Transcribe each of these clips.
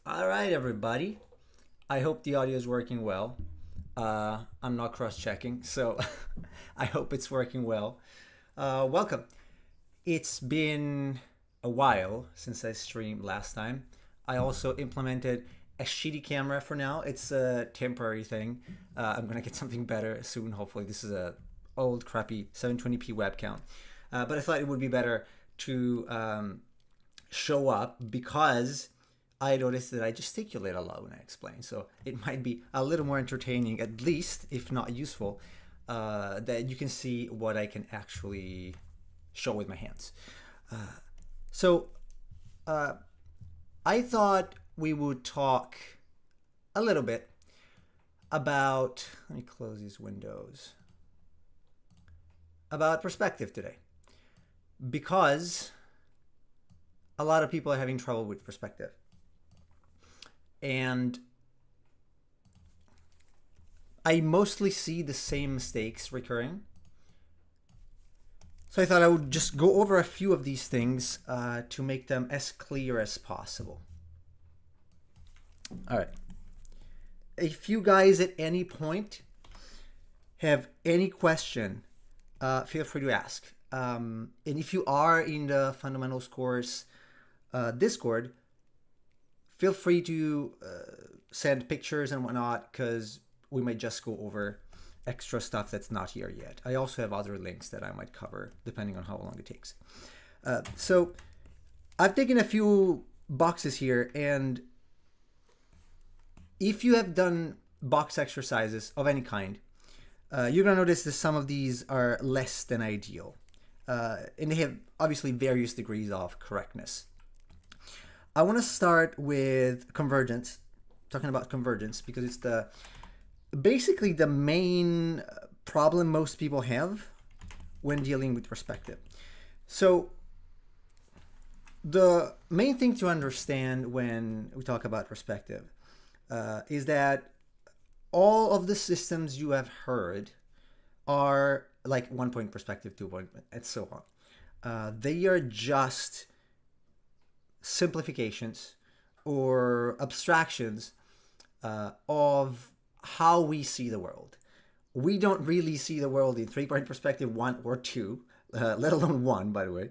All right, everybody. I hope the audio is working well. I'm not cross-checking, so I hope it's working well. Welcome. It's been a while since I streamed last time. I also implemented a shitty camera for now. It's a temporary thing. I'm gonna get something better soon. Hopefully, this is a old crappy 720p webcam. But I thought it would be better to show up because I noticed that I gesticulate a lot when I explain. So it might be a little more entertaining, at least, if not useful, that you can see what I can actually show with my hands. So I thought we would talk a little bit about, let me close these windows, about perspective today. Because a lot of people are having trouble with perspective. And I mostly see the same mistakes recurring. So I thought I would just go over a few of these things to make them as clear as possible. All right. If you guys at any point have any question, feel free to ask. And if you are in the fundamentals course Discord, feel free to send pictures and whatnot, because we might just go over extra stuff that's not here yet. I also have other links that I might cover depending on how long it takes. So I've taken a few boxes here, and if you have done box exercises of any kind, you're going to notice that some of these are less than ideal. And they have obviously various degrees of correctness. I want to start with convergence, talking about convergence, because it's basically the main problem most people have when dealing with perspective. So the main thing to understand when we talk about perspective is that all of the systems you have heard are like 1-point perspective, 2-point, and so on. They are just simplifications or abstractions of how we see the world. We don't really see the world in 3-point perspective 1 or 2, let alone 1, by the way,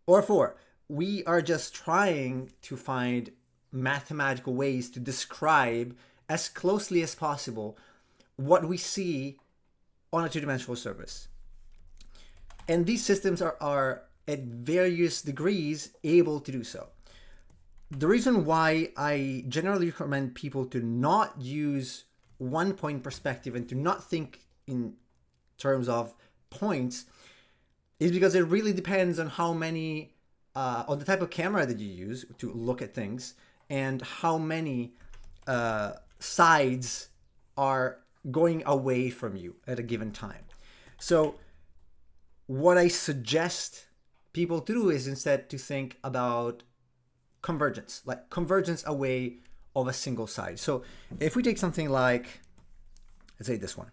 or 4. We are just trying to find mathematical ways to describe as closely as possible what we see on a two-dimensional surface. And these systems are at various degrees able to do so. The reason why I generally recommend people to not use 1-point perspective and to not think in terms of points is because it really depends on how many, on the type of camera that you use to look at things, and how many sides are going away from you at a given time. So what I suggest people to do is instead to think about convergence, like convergence away of a single side. So if we take something like, let's say this one,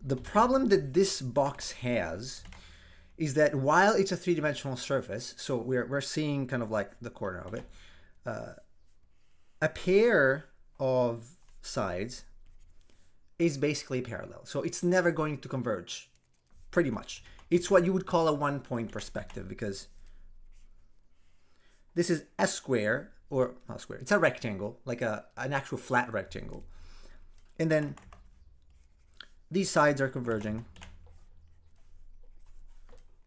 the problem that this box has is that while it's a 3-dimensional surface, so we're seeing kind of like the corner of it, a pair of sides is basically parallel. So it's never going to converge, pretty much. It's what you would call a 1-point perspective, because this is a square, or not square, it's a rectangle, like an actual flat rectangle. And then these sides are converging,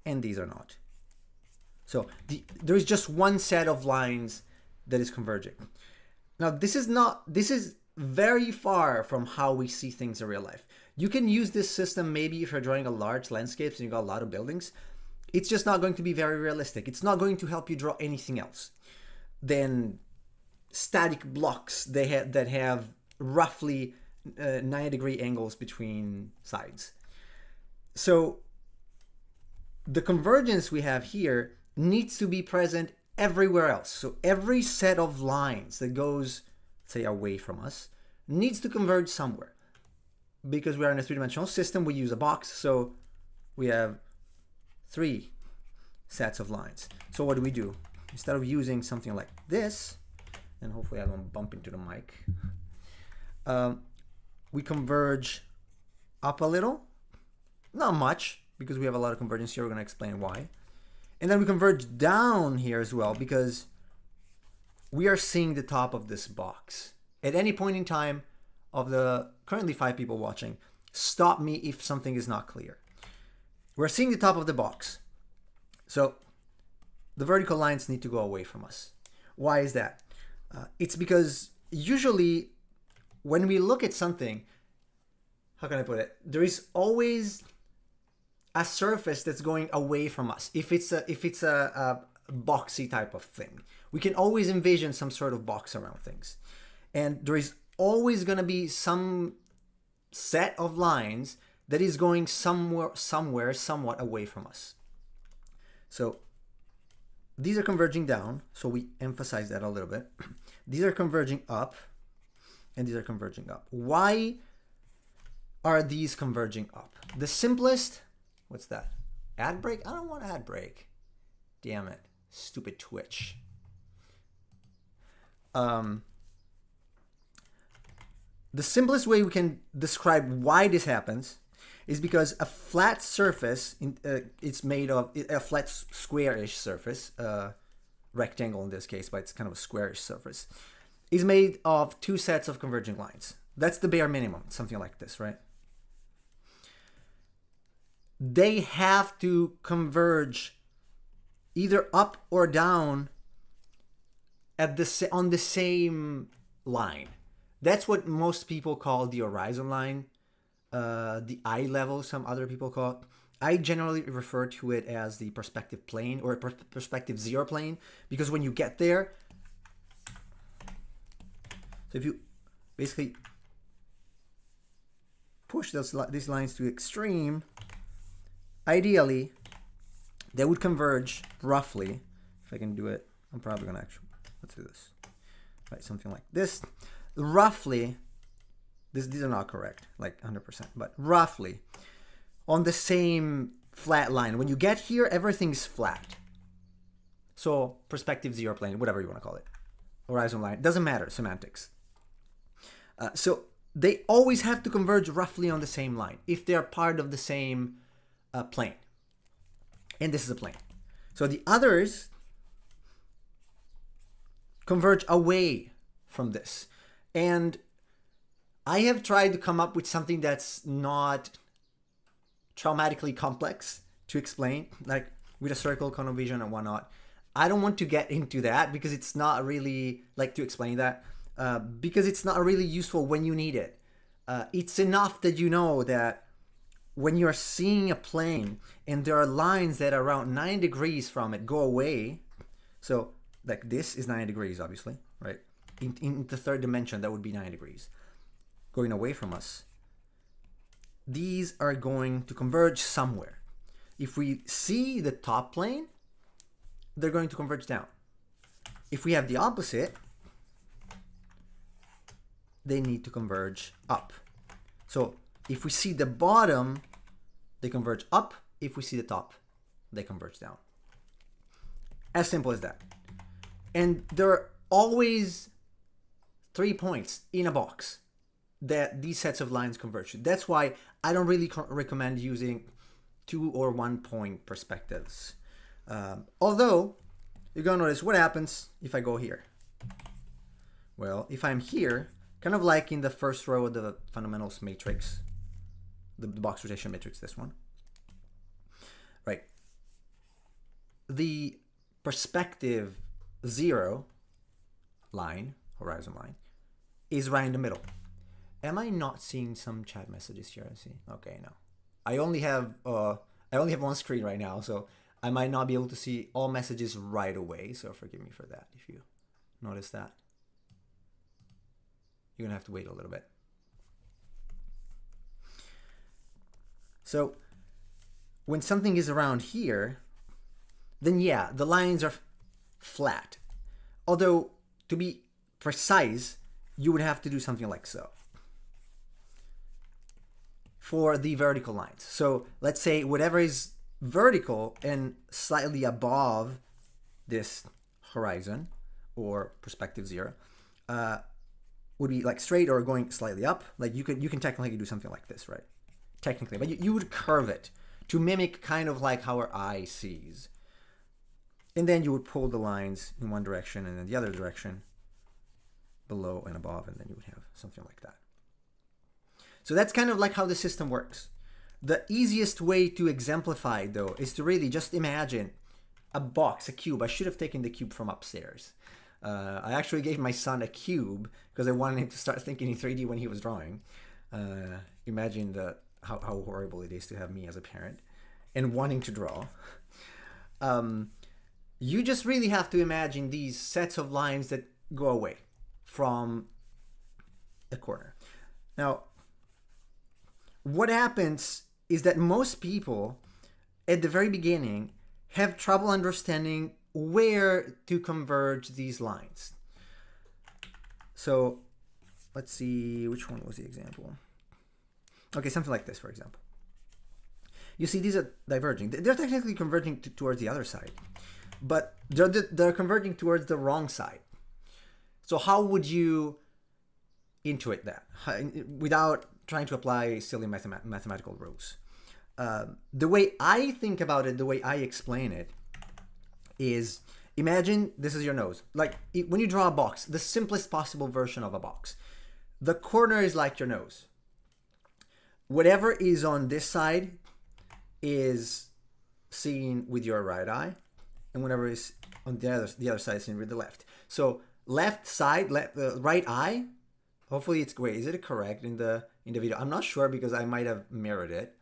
and these are not. So there is just one set of lines that is converging. Now, this is very far from how we see things in real life. You can use this system maybe if you're drawing a large landscapes and you got a lot of buildings. It's just not going to be very realistic. It's not going to help you draw anything else than static blocks that have roughly 90-degree angles between sides. So the convergence we have here needs to be present everywhere else. So every set of lines that goes, say, away from us needs to converge somewhere. Because we are in a 3-dimensional system, we use a box, so we have 3 sets of lines. So what do? instead of using something like this, and hopefully I don't bump into the mic, we converge up a little, not much, because we have a lot of convergence here. We're going to explain why. And then we converge down here as well, because we are seeing the top of this box. At any point in time of the currently 5 people watching, stop me if something is not clear. We're seeing the top of the box. So the vertical lines need to go away from us. Why is that? It's because usually when we look at something, how can I put it? There is always a surface that's going away from us. If it's a boxy type of thing, we can always envision some sort of box around things. And there is always going to be some set of lines that is going somewhat away from us. So these are converging down, so we emphasize that a little bit. These are converging up, and these are converging up. Why are these converging up? The simplest, what's that? Ad break? I don't want ad break. Damn it. Stupid Twitch. The simplest way we can describe why this happens is because a flat surface, it's made of a flat square-ish surface, rectangle in this case, but it's kind of a square-ish surface, is made of 2 sets of converging lines. That's the bare minimum, something like this, right? They have to converge either up or down on the same line. That's what most people call the horizon line, the eye level, some other people call it. I generally refer to it as the perspective plane or perspective 0 plane, because when you get there, so if you basically push these lines to extreme, ideally, they would converge roughly. If I can do it, I'm probably going to actually, let's do this. Right, something like this. Roughly, these are not correct, like 100%, but roughly on the same flat line. When you get here, everything's flat. So perspective 0 plane, whatever you want to call it. Horizon line, doesn't matter, semantics. So they always have to converge roughly on the same line if they're part of the same plane. And this is a plane. So the others converge away from this. And I have tried to come up with something that's not traumatically complex to explain, like with a circle, cone of vision and whatnot. I don't want to get into that because it's not really like to explain that because it's not really useful when you need it. It's enough that you know that when you're seeing a plane and there are lines that are around 9 degrees from it go away. So like this is 9 degrees, obviously, right? In the 3rd dimension, that would be 9 degrees. Going away from us. These are going to converge somewhere. If we see the top plane, they're going to converge down. If we have the opposite, they need to converge up. So if we see the bottom, they converge up. If we see the top, they converge down. As simple as that. And there are always 3 points in a box that these sets of lines converge to. That's why I don't really recommend using 2 or 1 point perspectives. Although, you're going to notice what happens if I go here. Well, if I'm here, kind of like in the first row of the fundamentals matrix, the box rotation matrix, this one, right? The perspective 0 line, horizon line, is right in the middle. Am I not seeing some chat messages here? I see. Okay, no. I only have one screen right now, so I might not be able to see all messages right away. So forgive me for that if you notice that. You're gonna have to wait a little bit. So when something is around here, then yeah, the lines are flat. Although to be precise, you would have to do something like so for the vertical lines. So let's say whatever is vertical and slightly above this horizon or perspective 0 would be like straight or going slightly up. Like you can technically do something like this, right? Technically, but you would curve it to mimic kind of like how our eye sees. And then you would pull the lines in one direction and then the other direction, below and above, and then you would have something like that. So that's kind of like how the system works. The easiest way to exemplify it, though, is to really just imagine a box, a cube. I should have taken the cube from upstairs. I actually gave my son a cube because I wanted him to start thinking in 3D when he was drawing. Imagine how horrible it is to have me as a parent and wanting to draw. You just really have to imagine these sets of lines that go away from a corner. Now, what happens is that most people at the very beginning have trouble understanding where to converge these lines. So let's see, which one was the example? Okay, something like this, for example. You see, these are diverging. They're technically converging towards the other side, but they're converging towards the wrong side. So how would you intuit that without trying to apply silly mathematical rules? The way I think about it, the way I explain it, is imagine this is your nose. Like when you draw a box, the simplest possible version of a box, the corner is like your nose. Whatever is on this side is seen with your right eye, and whatever is on the other side is seen with the left. So left side, right eye. Hopefully it's great. Is it correct in the video? I'm not sure because I might have mirrored it.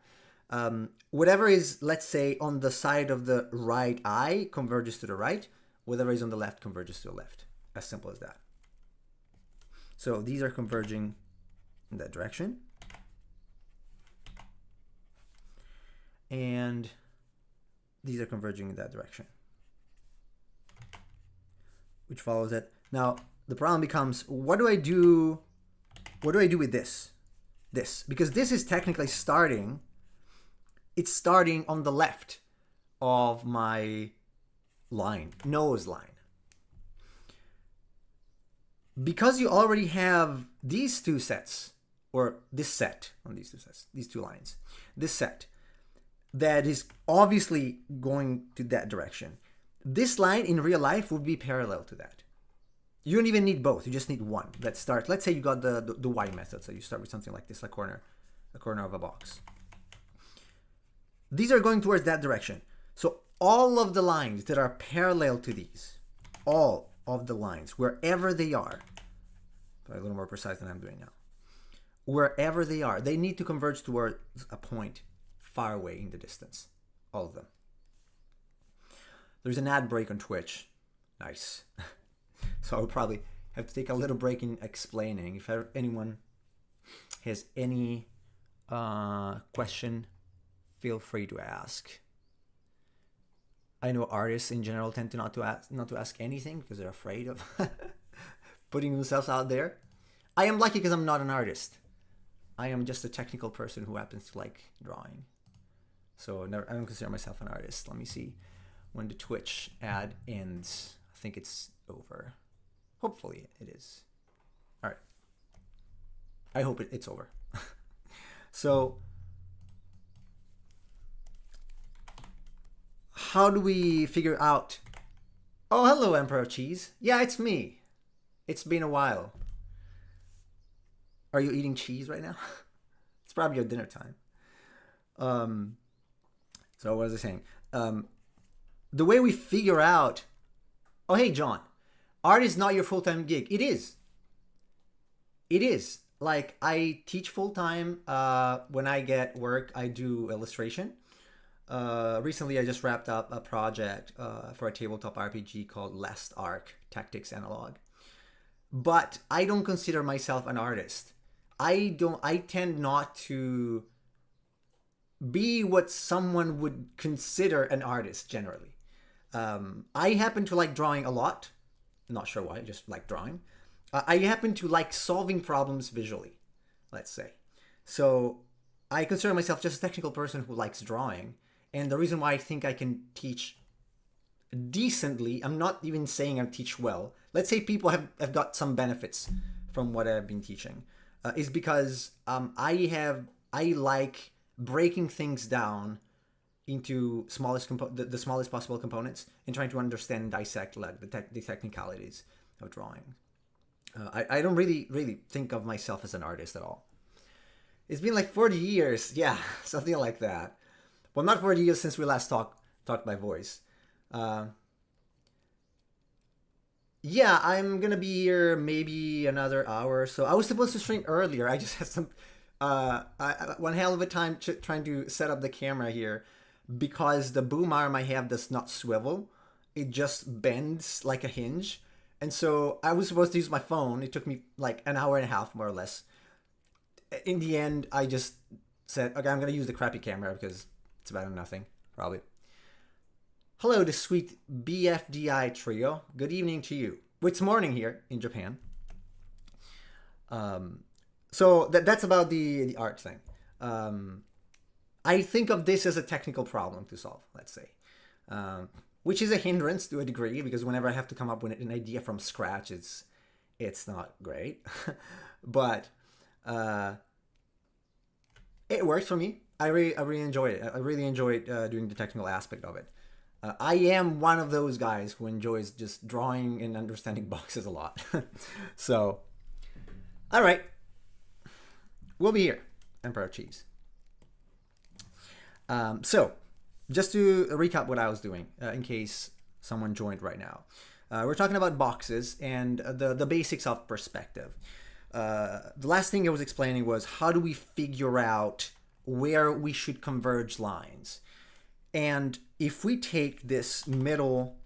Whatever is, let's say, on the side of the right eye converges to the right. Whatever is on the left converges to the left. As simple as that. So these are converging in that direction. And these are converging in that direction. Which follows it. Now, the problem becomes, what do I do with this? Because this is technically starting, it's starting on the left of my line, nose line. Because you already have these two sets, or this set on these two sets, these two lines, this set, that is obviously going to that direction. This line in real life would be parallel to that. You don't even need both. You just need one. Let's say you got the Y method. So you start with something like this, a corner of a box. These are going towards that direction. So all of the lines that are parallel to these, all of the lines, wherever they are, but a little more precise than I'm doing now, wherever they are, they need to converge towards a point far away in the distance. All of them. There's an ad break on Twitch. Nice. So I would probably have to take a little break in explaining. If anyone has any question, feel free to ask. I know artists in general tend to not to ask anything because they're afraid of putting themselves out there. I am lucky because I'm not an artist. I am just a technical person who happens to like drawing. So I don't consider myself an artist. Let me see when the Twitch ad ends. I think it's over. Hopefully it is. All right. I hope it's over. So how do we figure out? Oh, hello, Emperor Cheese. Yeah, it's me. It's been a while. Are you eating cheese right now? It's probably your dinner time. So what was I saying? The way we figure out, oh, hey, John, art is not your full-time gig. It is. It is. Like, I teach full-time. When I get work, I do illustration. Recently, I just wrapped up a project for a tabletop RPG called Last Ark Tactics Analog. But I don't consider myself an artist. I tend not to be what someone would consider an artist generally. I happen to like drawing a lot. Not sure why, just like drawing. I happen to like solving problems visually, let's say. So I consider myself just a technical person who likes drawing. And the reason why I think I can teach decently, I'm not even saying I teach well. Let's say people have got some benefits from what I've been teaching, is because I like breaking things down into the smallest possible components and trying to understand and dissect like the technicalities of drawing. I don't really think of myself as an artist at all. It's been like 40 years, yeah, something like that. Well, not 40 years since we last talked by voice. Yeah, I'm gonna be here maybe another hour or so. I was supposed to stream earlier. I just had some one hell of a time trying to set up the camera here because the boom arm I have does not swivel. It just bends like a hinge. And so I was supposed to use my phone. It took me like an hour and a half, more or less. In the end, I just said, okay, I'm going to use the crappy camera because it's better than nothing, probably. Hello, the sweet BFDI trio. Good evening to you. Well, it's morning here in Japan. So that's about the art thing. I think of this as a technical problem to solve, let's say. Which is a hindrance to a degree, because whenever I have to come up with an idea from scratch, it's not great. But it works for me. I really enjoy it. I really enjoyed doing the technical aspect of it. I am one of those guys who enjoys just drawing and understanding boxes a lot. So, all right. We'll be here. Emperor Cheese. So, just to recap what I was doing, in case someone joined right now. We're talking about boxes and the basics of perspective. The last thing I was explaining was how do we figure out where we should converge lines. And if we take this middle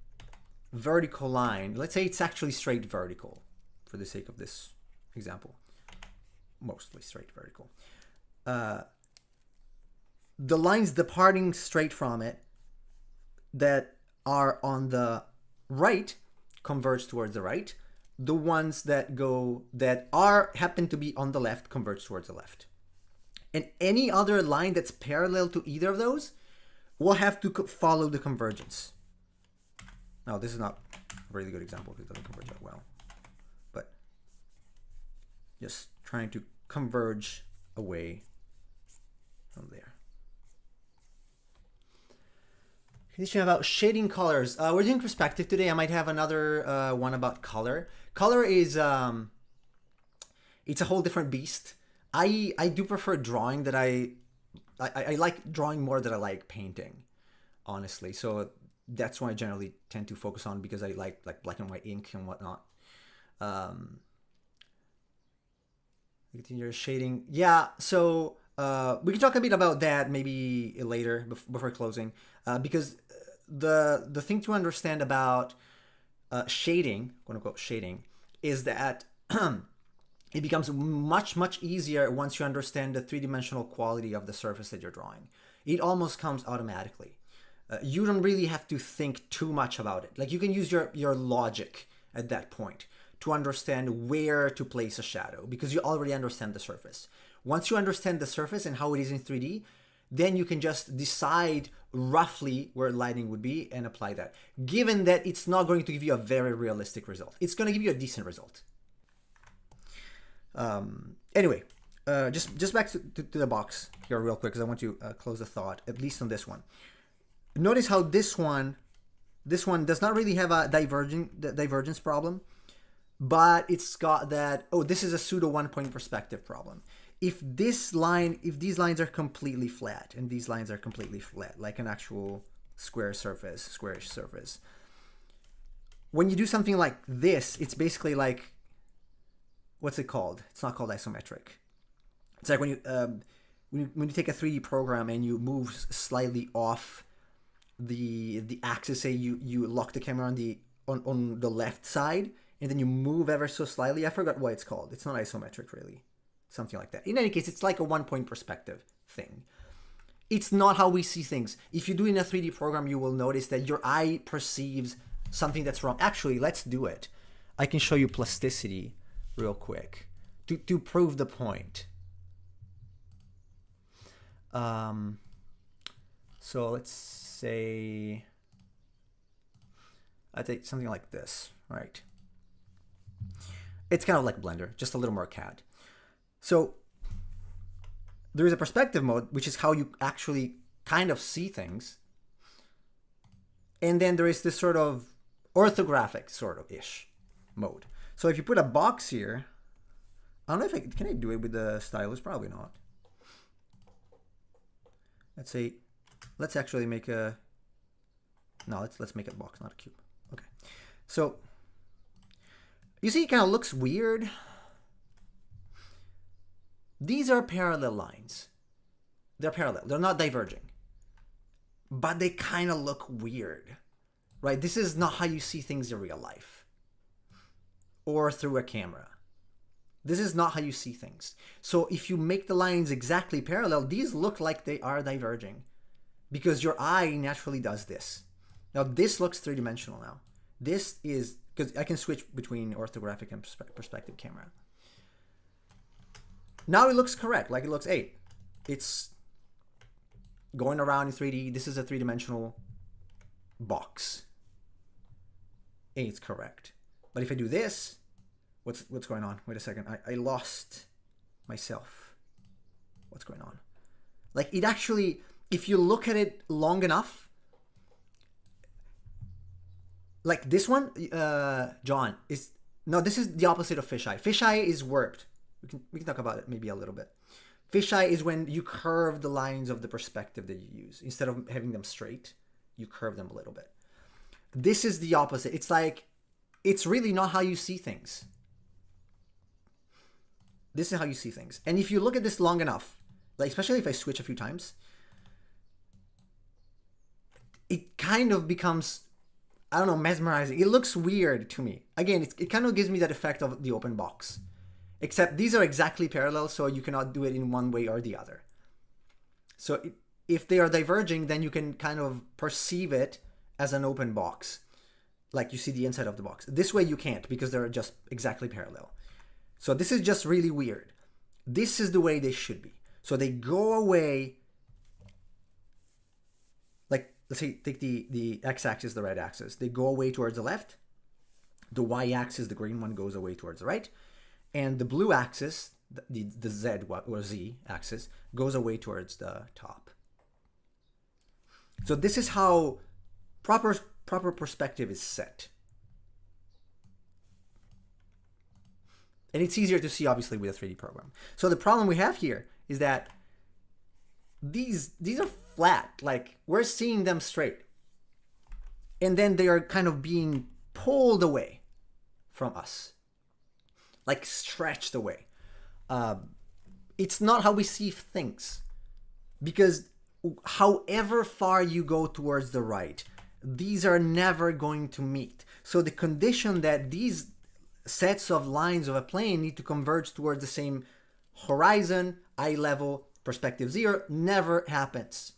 vertical line, let's say it's actually straight vertical for the sake of this example, mostly straight vertical. The lines departing straight from it that are on the right converge towards the right. The ones that happen to be on the left converge towards the left. And any other line that's parallel to either of those will have to follow the convergence. Now, this is not a really good example because it doesn't converge that well. But just trying to converge away from there. Condition about shading colors. We're doing perspective today. I might have another one about color. Color is it's a whole different beast. I do prefer drawing that I like drawing more than I like painting, honestly. So that's why I generally tend to focus on, because I like black and white ink and whatnot. Continue shading. Yeah, so we can talk a bit about that maybe later before closing, because the thing to understand about shading, quote unquote shading, is that it becomes much easier once you understand the three-dimensional quality of the surface that you're drawing. It almost comes automatically. You don't really have to think too much about it. Like, you can use your logic at that point to understand where to place a shadow, because you already understand the surface. Once you understand the surface and how it is in 3D, then you can just decide roughly where lighting would be and apply that. Given that it's not going to give you a very realistic result. It's going to give you a decent result. Anyway, just back to the box here real quick, because I want to close the thought, at least on this one. Notice how this one does not really have a divergence problem, but it's got that, oh, this is a pseudo one-point perspective problem. If these lines are completely flat and these lines are completely flat, like an actual squarish surface, when you do something like this, it's basically like, what's it called? It's not called isometric. It's like when you take a 3D program and you move slightly off the axis. Say you lock the camera on the left side, and then you move ever so slightly. I forgot what it's called. It's not isometric, really. Something like that. In any case, it's like a one-point perspective thing. It's not how we see things. If you do in a 3D program, you will notice that your eye perceives something that's wrong. Actually, let's do it. I can show you plasticity real quick to prove the point. So let's say I take something like this, right? It's kind of like Blender, just a little more CAD. So there is a perspective mode, which is how you actually kind of see things. And then there is this sort of orthographic sort of ish mode. So if you put a box here, I don't know if can I do it with the stylus? Probably not. Let's actually make a, no, let's make a box, not a cube. Okay. So you see, it kind of looks weird. These are parallel lines. They're parallel. They're not diverging. But they kind of look weird, right? This is not how you see things in real life or through a camera. This is not how you see things. So if you make the lines exactly parallel, these look like they are diverging because your eye naturally does this. Now this looks three-dimensional now. This is, because I can switch between orthographic and perspective camera. Now it looks correct, like it looks 8. It's going around in 3D. This is a three-dimensional box. 8's correct. But if I do this, what's going on? Wait a second. I lost myself. What's going on? Like it actually, if you look at it long enough, like this one, John, is, no, this is the opposite of fisheye. Fisheye is warped. We can talk about it maybe a little bit. Fisheye is when you curve the lines of the perspective that you use. Instead of having them straight, you curve them a little bit. This is the opposite. It's like, it's really not how you see things. This is how you see things. And if you look at this long enough, like especially if I switch a few times, it kind of becomes, I don't know, mesmerizing. It looks weird to me. Again, it kind of gives me that effect of the open box. Except these are exactly parallel, so you cannot do it in one way or the other. So if they are diverging, then you can kind of perceive it as an open box. Like you see the inside of the box. This way you can't, because they're just exactly parallel. So this is just really weird. This is the way they should be. So they go away, like let's say take the x-axis, the red axis. They go away towards the left. The y-axis, the green one, goes away towards the right. And the blue axis, the Z or Z axis, goes away towards the top. So this is how proper perspective is set. And it's easier to see, obviously, with a 3D program. So the problem we have here is that these are flat. Like, we're seeing them straight. And then they are kind of being pulled away from us. Like stretched away. It's not how we see things. Because however far you go towards the right, these are never going to meet. So the condition that these sets of lines of a plane need to converge towards the same horizon, eye level, perspective 0, never happens.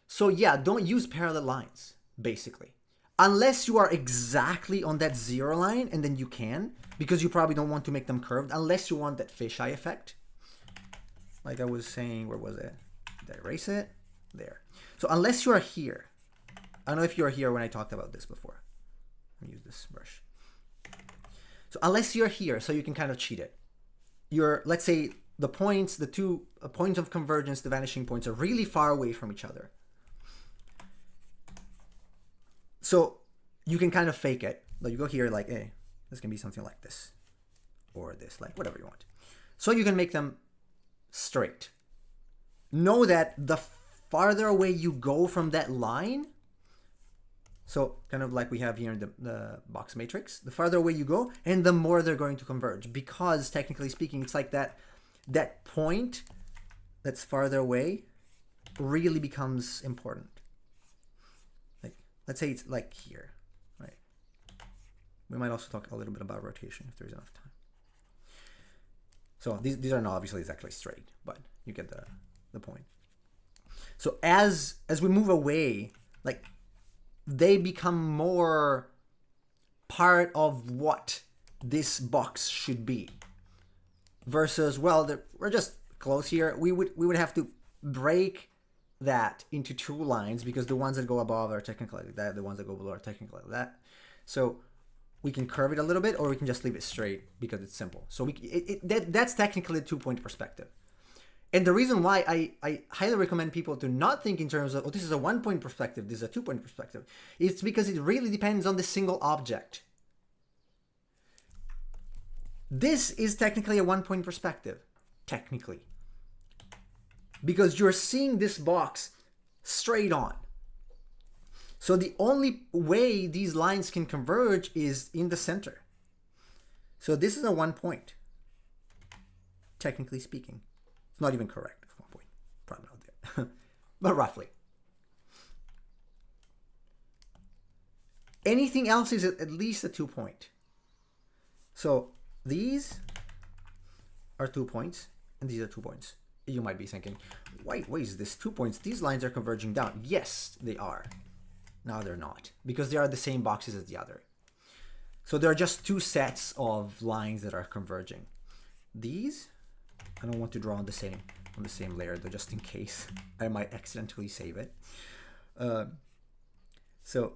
So yeah, don't use parallel lines, basically. Unless you are exactly on that 0 line, and then you can, because you probably don't want to make them curved, unless you want that fisheye effect. Like I was saying, where was it? Did I erase it? There. So unless you are here, I don't know if you were here when I talked about this before. Let me use this brush. So unless you're here, so you can kind of cheat it. Let's say the points, the two points of convergence, the vanishing points, are really far away from each other. So you can kind of fake it. Like you go here like, hey, this can be something like this. Or this, like whatever you want. So you can make them straight. Know that the farther away you go from that line, so kind of like we have here in the box matrix, the farther away you go, and the more they're going to converge. Because technically speaking, it's like that point that's farther away really becomes important. Let's say it's like here, right? We might also talk a little bit about rotation if there's enough time. So these are not obviously exactly straight, but you get the point. So as we move away, like they become more part of what this box should be. Versus, well, we're just close here. We would have to break that into two lines because the ones that go above are technically like that, the ones that go below are technically like that. So we can curve it a little bit, or we can just leave it straight because it's simple. So that's technically a 2-point perspective. And the reason why I highly recommend people to not think in terms of, oh, this is a 1-point perspective, this is a 2-point perspective, it's because it really depends on the single object. This is technically a 1-point perspective, technically. Because you're seeing this box straight on. So the only way these lines can converge is in the center. So this is a 1 point, technically speaking. It's not even correct. It's 1 point, probably not there, but roughly. Anything else is at least a 2 point. So these are 2 points, and these are 2 points. You might be thinking, wait, is this 2 points? These lines are converging down. Yes, they are. No, they're not, because they are the same boxes as the other. So there are just 2 sets of lines that are converging. These, I don't want to draw on the same layer, though, just in case I might accidentally save it. So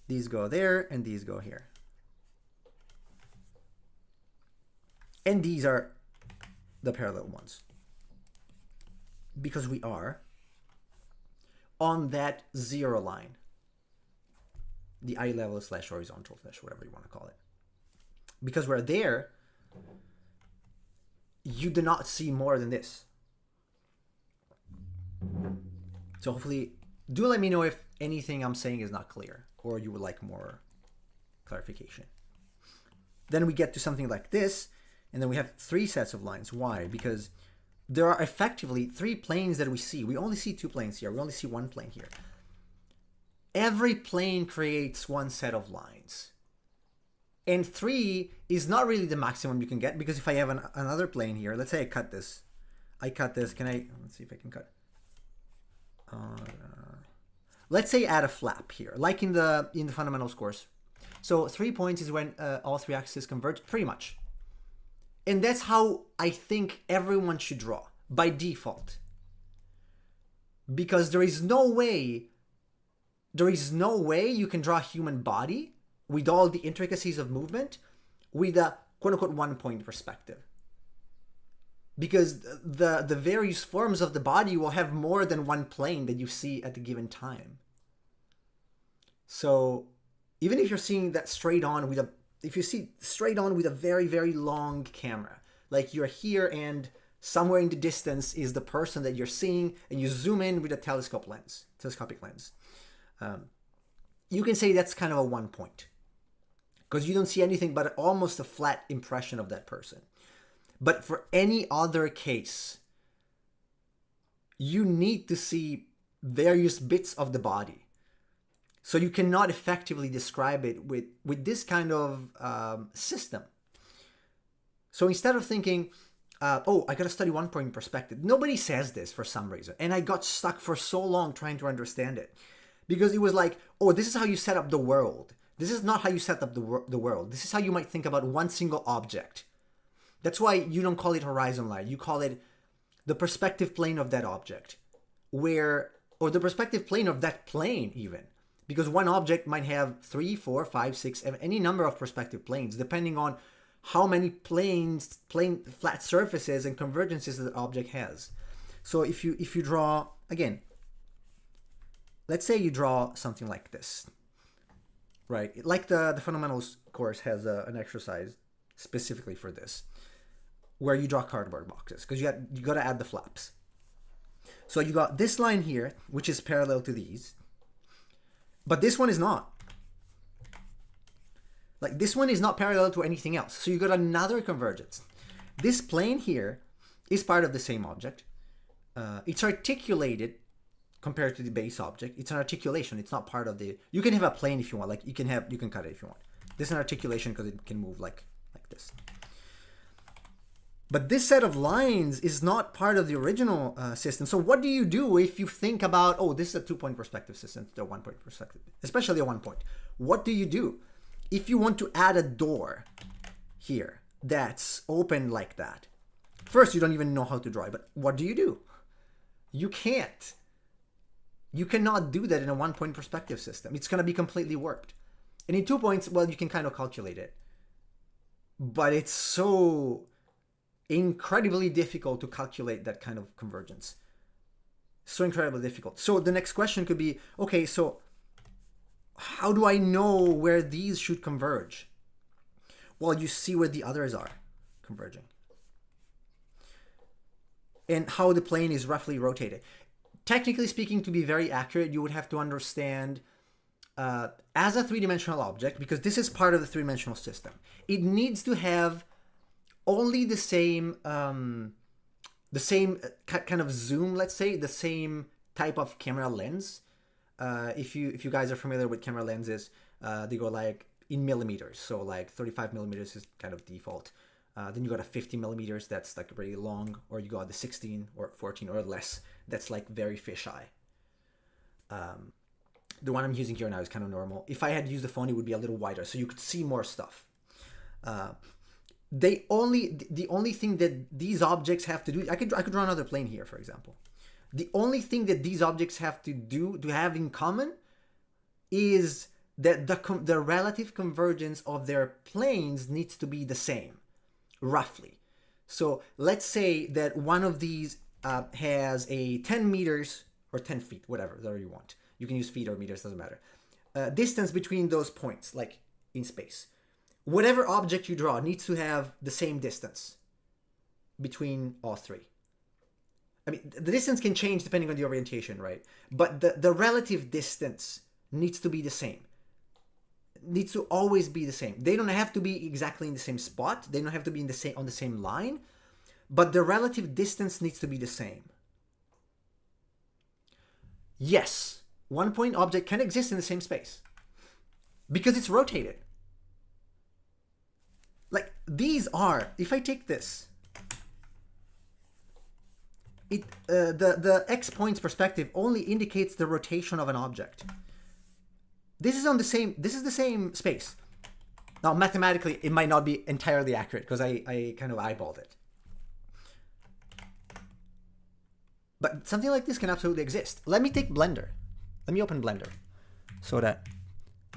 these go there, and these go here. And these are the parallel ones. Because we are on that 0 line. The eye level / horizontal / whatever you want to call it. Because we're there, you do not see more than this. So hopefully, do let me know if anything I'm saying is not clear, or you would like more clarification. Then we get to something like this, and then we have 3 sets of lines. Why? Because there are effectively 3 planes that we see. We only see 2 planes here. We only see 1 plane here. Every plane creates 1 set of lines. And 3 is not really the maximum you can get, because if I have another plane here, let's say I cut this. Can I, let's see if I can cut. Let's say add a flap here, like in the fundamentals course. So 3 points is when all 3 axes converge, pretty much. And that's how I think everyone should draw, by default. Because there is no way you can draw a human body with all the intricacies of movement with a quote-unquote 1-point perspective. Because the various forms of the body will have more than 1 plane that you see at the given time. So even if you're seeing that straight on with a very, very long camera, like you're here and somewhere in the distance is the person that you're seeing, and you zoom in with a telescopic lens, you can say that's kind of a 1 point, because you don't see anything but almost a flat impression of that person. But for any other case, you need to see various bits of the body. So you cannot effectively describe it with this kind of system. So instead of thinking, oh, I got to study 1-point perspective. Nobody says this for some reason. And I got stuck for so long trying to understand it. Because it was like, oh, this is how you set up the world. This is not how you set up the world. This is how you might think about one single object. That's why you don't call it horizon line. You call it the perspective plane of that object. Or the perspective plane of that plane even. Because one object might have 3, 4, 5, 6, any number of perspective planes, depending on how many flat surfaces and convergences that object has. So if you draw, again, let's say you draw something like this, right? Like the fundamentals course has an exercise specifically for this, where you draw cardboard boxes, because you got to add the flaps. So you got this line here, which is parallel to these, but this one is not. Like this one is not parallel to anything else. So you got another convergence. This plane here is part of the same object. It's articulated compared to the base object. It's an articulation. It's not part of the. You can have a plane if you want. Like you can cut it if you want. This is an articulation because it can move like this. But this set of lines is not part of the original system. So what do you do if you think about, oh, this is a 2-point perspective system, it's a 1-point perspective, especially a 1 point. What do you do if you want to add a door here that's open like that? First, you don't even know how to draw it, but what do? You can't. You cannot do that in a 1-point perspective system. It's going to be completely warped. And in 2 points, well, you can kind of calculate it. But it's so incredibly difficult to calculate that kind of convergence. So incredibly difficult. So the next question could be, okay, so how do I know where these should converge? Well, you see where the others are converging. And how the plane is roughly rotated. Technically speaking, to be very accurate, you would have to understand as a three-dimensional object, because this is part of the three-dimensional system, it needs to have only the same kind of zoom, let's say, the same type of camera lens. If you guys are familiar with camera lenses, they go like in millimeters. So like 35 millimeters is kind of default. Then you got a 50 millimeters, that's like really long, or you got the 16 or 14 or less, that's like very fisheye. The one I'm using here now is kind of normal. If I had used the phone, it would be a little wider, so you could see more stuff. The only thing that these objects have to do, I could draw another plane here, for example. The only thing that these objects have to have in common is that the relative convergence of their planes needs to be the same, roughly. So let's say that one of these has a 10 meters or 10 feet, whatever you want. You can use feet or meters, doesn't matter. Distance between those points, like in space. Whatever object you draw needs to have the same distance between all three. I mean, the distance can change depending on the orientation, right? But the relative distance needs to be the same. Needs to always be the same. They don't have to be exactly in the same spot. They don't have to be on the same line. But the relative distance needs to be the same. Yes, 1-point object can exist in the same space because it's rotated. Like these are, if I take this, the X points perspective only indicates the rotation of an object. This is the same space. Now mathematically it might not be entirely accurate because I kind of eyeballed it. But something like this can absolutely exist. Let me take Blender. Let me open Blender so that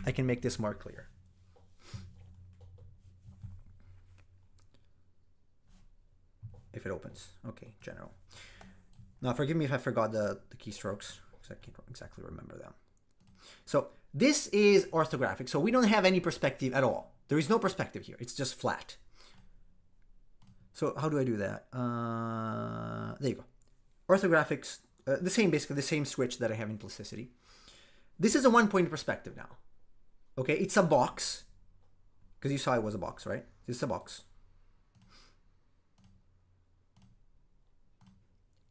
I can make this more clear. If it opens. Okay, general. Now forgive me if I forgot the keystrokes, because I can't exactly remember them. So this is orthographic. So we don't have any perspective at all. There is no perspective here. It's just flat. So how do I do that? There you go. Orthographics, basically the same switch that I have in plasticity. This is a 1-point perspective now. Okay, it's a box, because you saw it was a box, right? This is a box.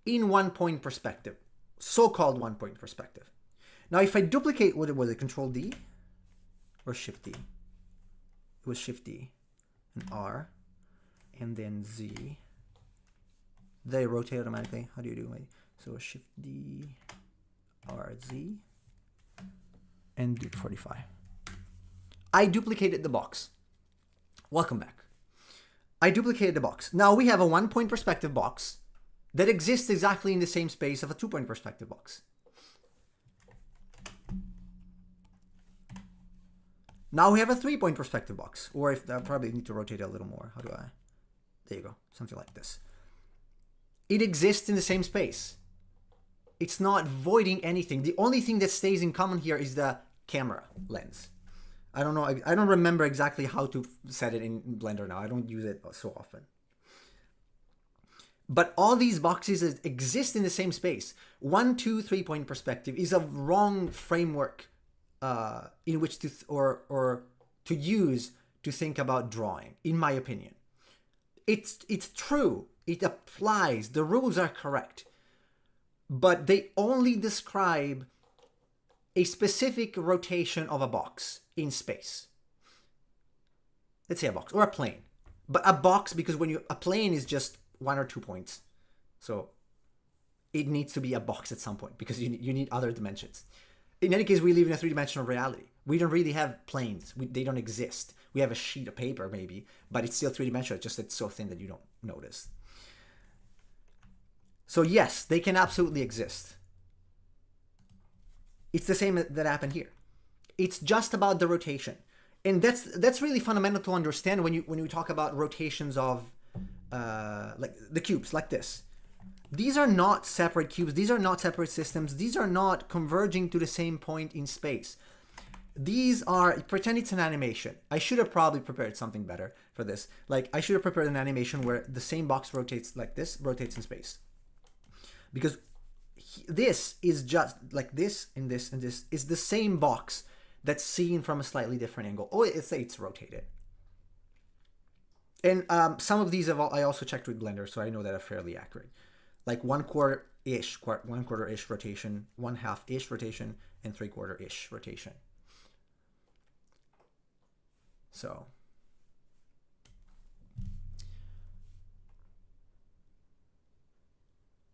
In 1-point perspective, so-called 1-point perspective. Now, if I duplicate, what was it, Control D or Shift D? It was Shift D and R, and then Z. They rotate automatically. How do you do it? So Shift D, R, Z, and do 45. I duplicated the box. Welcome back. I duplicated the box. Now we have a 1-point perspective box that exists exactly in the same space of a 2-point perspective box. Now we have a 3-point perspective box, or if I probably need to rotate it a little more. How do I? There you go, something like this. It exists in the same space. It's not voiding anything. The only thing that stays in common here is the camera lens. I don't know. I don't remember exactly how to set it in Blender now. I don't use it so often. But all these boxes exist in the same space. 1, 2, 3-point perspective is a wrong framework in which to or to use to think about drawing, in my opinion. It's true. It applies. The rules are correct. But they only describe a specific rotation of a box in space. Let's say a box or a plane. But a box, because a plane is just 1 or 2 points. So it needs to be a box at some point because you need other dimensions. In any case, we live in a 3-dimensional reality. We don't really have planes. They don't exist. We have a sheet of paper maybe, but it's still 3-dimensional. It's just it's so thin that you don't notice. So yes, they can absolutely exist. It's the same that happened here. It's just about the rotation. And that's really fundamental to understand when you talk about rotations of like the cubes, like this. These are not separate cubes. These are not separate systems. These are not converging to the same point in space. These are, pretend it's an animation. I should have probably prepared something better for this. Like, I should have prepared an animation where the same box rotates like this, rotates in space. Because this is just like this and this and this is the same box that's seen from a slightly different angle. Oh, it's rotated. And some of these I also checked with Blender, so I know that are fairly accurate. Like 1/4-ish, 1/4-ish rotation, 1/2-ish rotation, and 3/4-ish rotation. So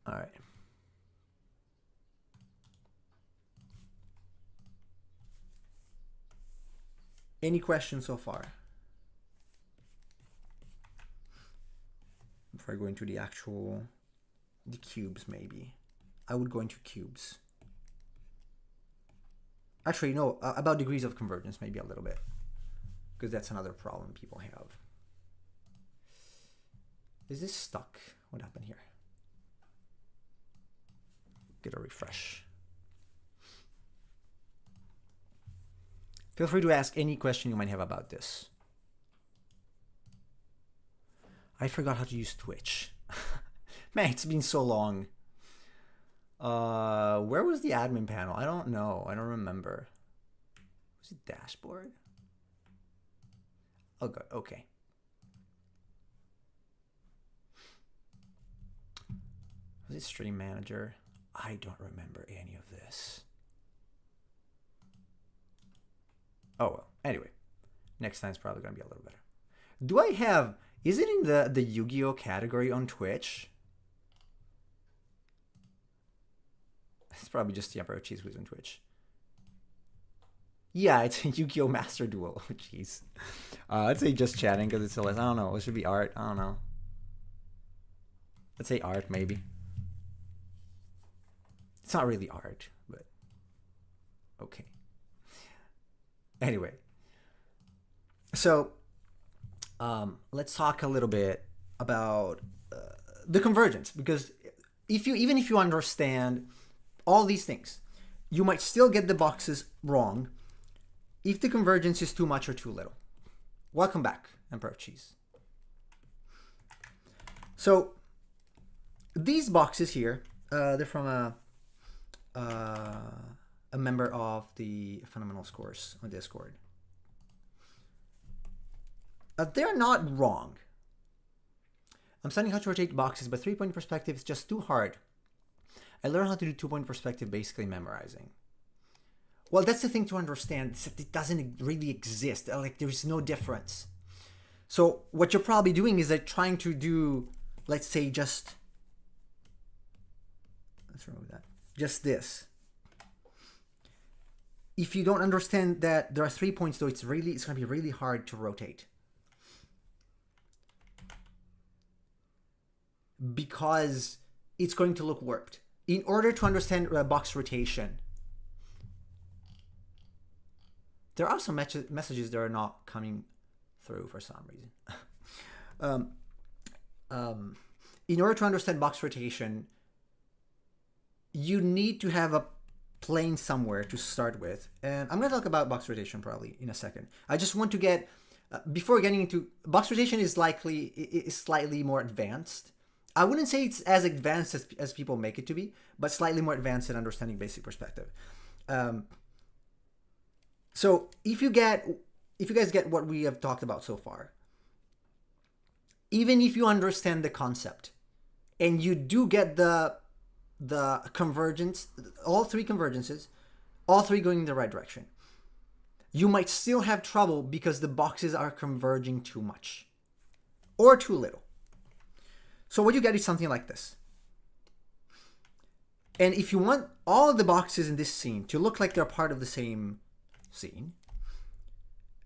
all right. Any questions so far? Before I go into the cubes, maybe. I would go into cubes. Actually, no, about degrees of convergence, maybe a little bit. Because that's another problem people have. Is this stuck? What happened here? Get a refresh. Feel free to ask any question you might have about this. I forgot how to use Twitch. Man, it's been so long. Where was the admin panel? I don't know. I don't remember. Was it dashboard? Oh, good. Okay. Was it stream manager? I don't remember any of this. Oh, well. Anyway, next time's probably going to be a little better. Do I have... Is it in the Yu-Gi-Oh category on Twitch? It's probably just the Emperor Cheese who's on Twitch. Yeah, it's a Yu-Gi-Oh Master Duel. Oh, jeez. I'd say just chatting because it's a less... I don't know. It should be art. I don't know. Let's say art, maybe. It's not really art, but... Okay. Anyway. So... let's talk a little bit about the convergence, because even if you understand all these things, you might still get the boxes wrong if the convergence is too much or too little. Welcome back, Emperor Cheese. So these boxes here, they're from a member of the Fundamentals course on Discord. They're not wrong. I'm studying how to rotate boxes, but 3-point perspective is just too hard. I learned how to do 2-point perspective basically memorizing. Well, that's the thing to understand. It doesn't really exist. Like, there is no difference. So what you're probably doing is like trying to do, let's say, let's remove that. Just this. If you don't understand that there are 3 points, though, it's going to be really hard to rotate. Because it's going to look warped. In order to understand box rotation, there are some messages that are not coming through for some reason. In order to understand box rotation, you need to have a plane somewhere to start with. And I'm going to talk about box rotation probably in a second. I just want to get, before getting into, box rotation is slightly more advanced. I wouldn't say it's as advanced as people make it to be, but slightly more advanced in understanding basic perspective. So if you guys get what we have talked about so far, even if you understand the concept and you do get the convergence, all three convergences, all three going in the right direction, you might still have trouble because the boxes are converging too much or too little. So what you get is something like this. And if you want all of the boxes in this scene to look like they're part of the same scene,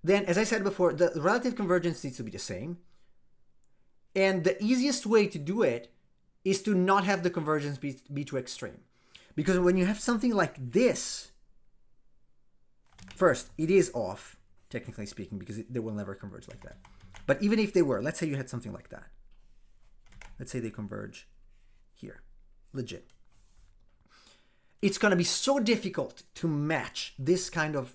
then, as I said before, the relative convergence needs to be the same. And the easiest way to do it is to not have the convergence be too extreme. Because when you have something like this, first, it is off, technically speaking, because they will never converge like that. But even if they were, let's say you had something like that. Let's say they converge here, legit. It's going to be so difficult to match this kind of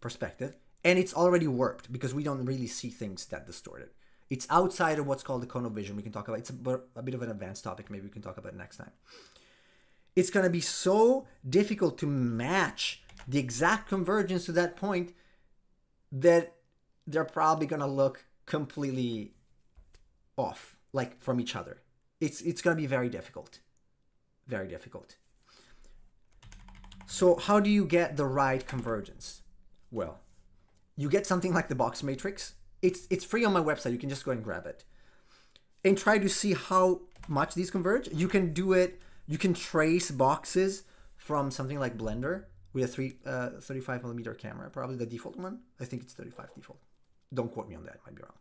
perspective, and it's already warped because we don't really see things that distorted. It's outside of what's called the cone of vision. We can talk about it's a bit of an advanced topic. Maybe we can talk about it next time. It's going to be so difficult to match the exact convergence to that point that they're probably going to look completely off, like from each other. It's going to be very difficult. Very difficult. So how do you get the right convergence? Well, you get something like the box matrix. It's free on my website. You can just go and grab it and try to see how much these converge. You can do it. You can trace boxes from something like Blender with a 35mm camera, probably the default one. I think it's 35 default. Don't quote me on that. Might be wrong.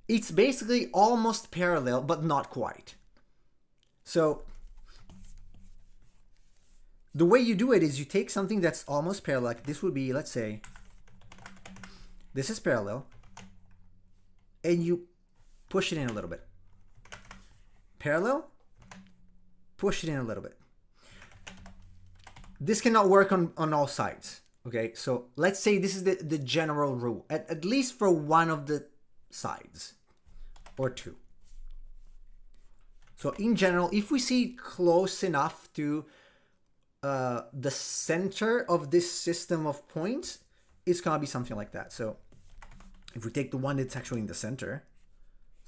It's basically almost parallel, but not quite. So the way you do it is you take something that's almost parallel. Like this would be, let's say, this is parallel, and you push it in a little bit. Parallel, push it in a little bit. This cannot work on all sides. Okay, so let's say this is the general rule, at least for one of the sides or two. So in general, if we see close enough to the center of this system of points, it's gonna be something like that. So if we take the one that's actually in the center,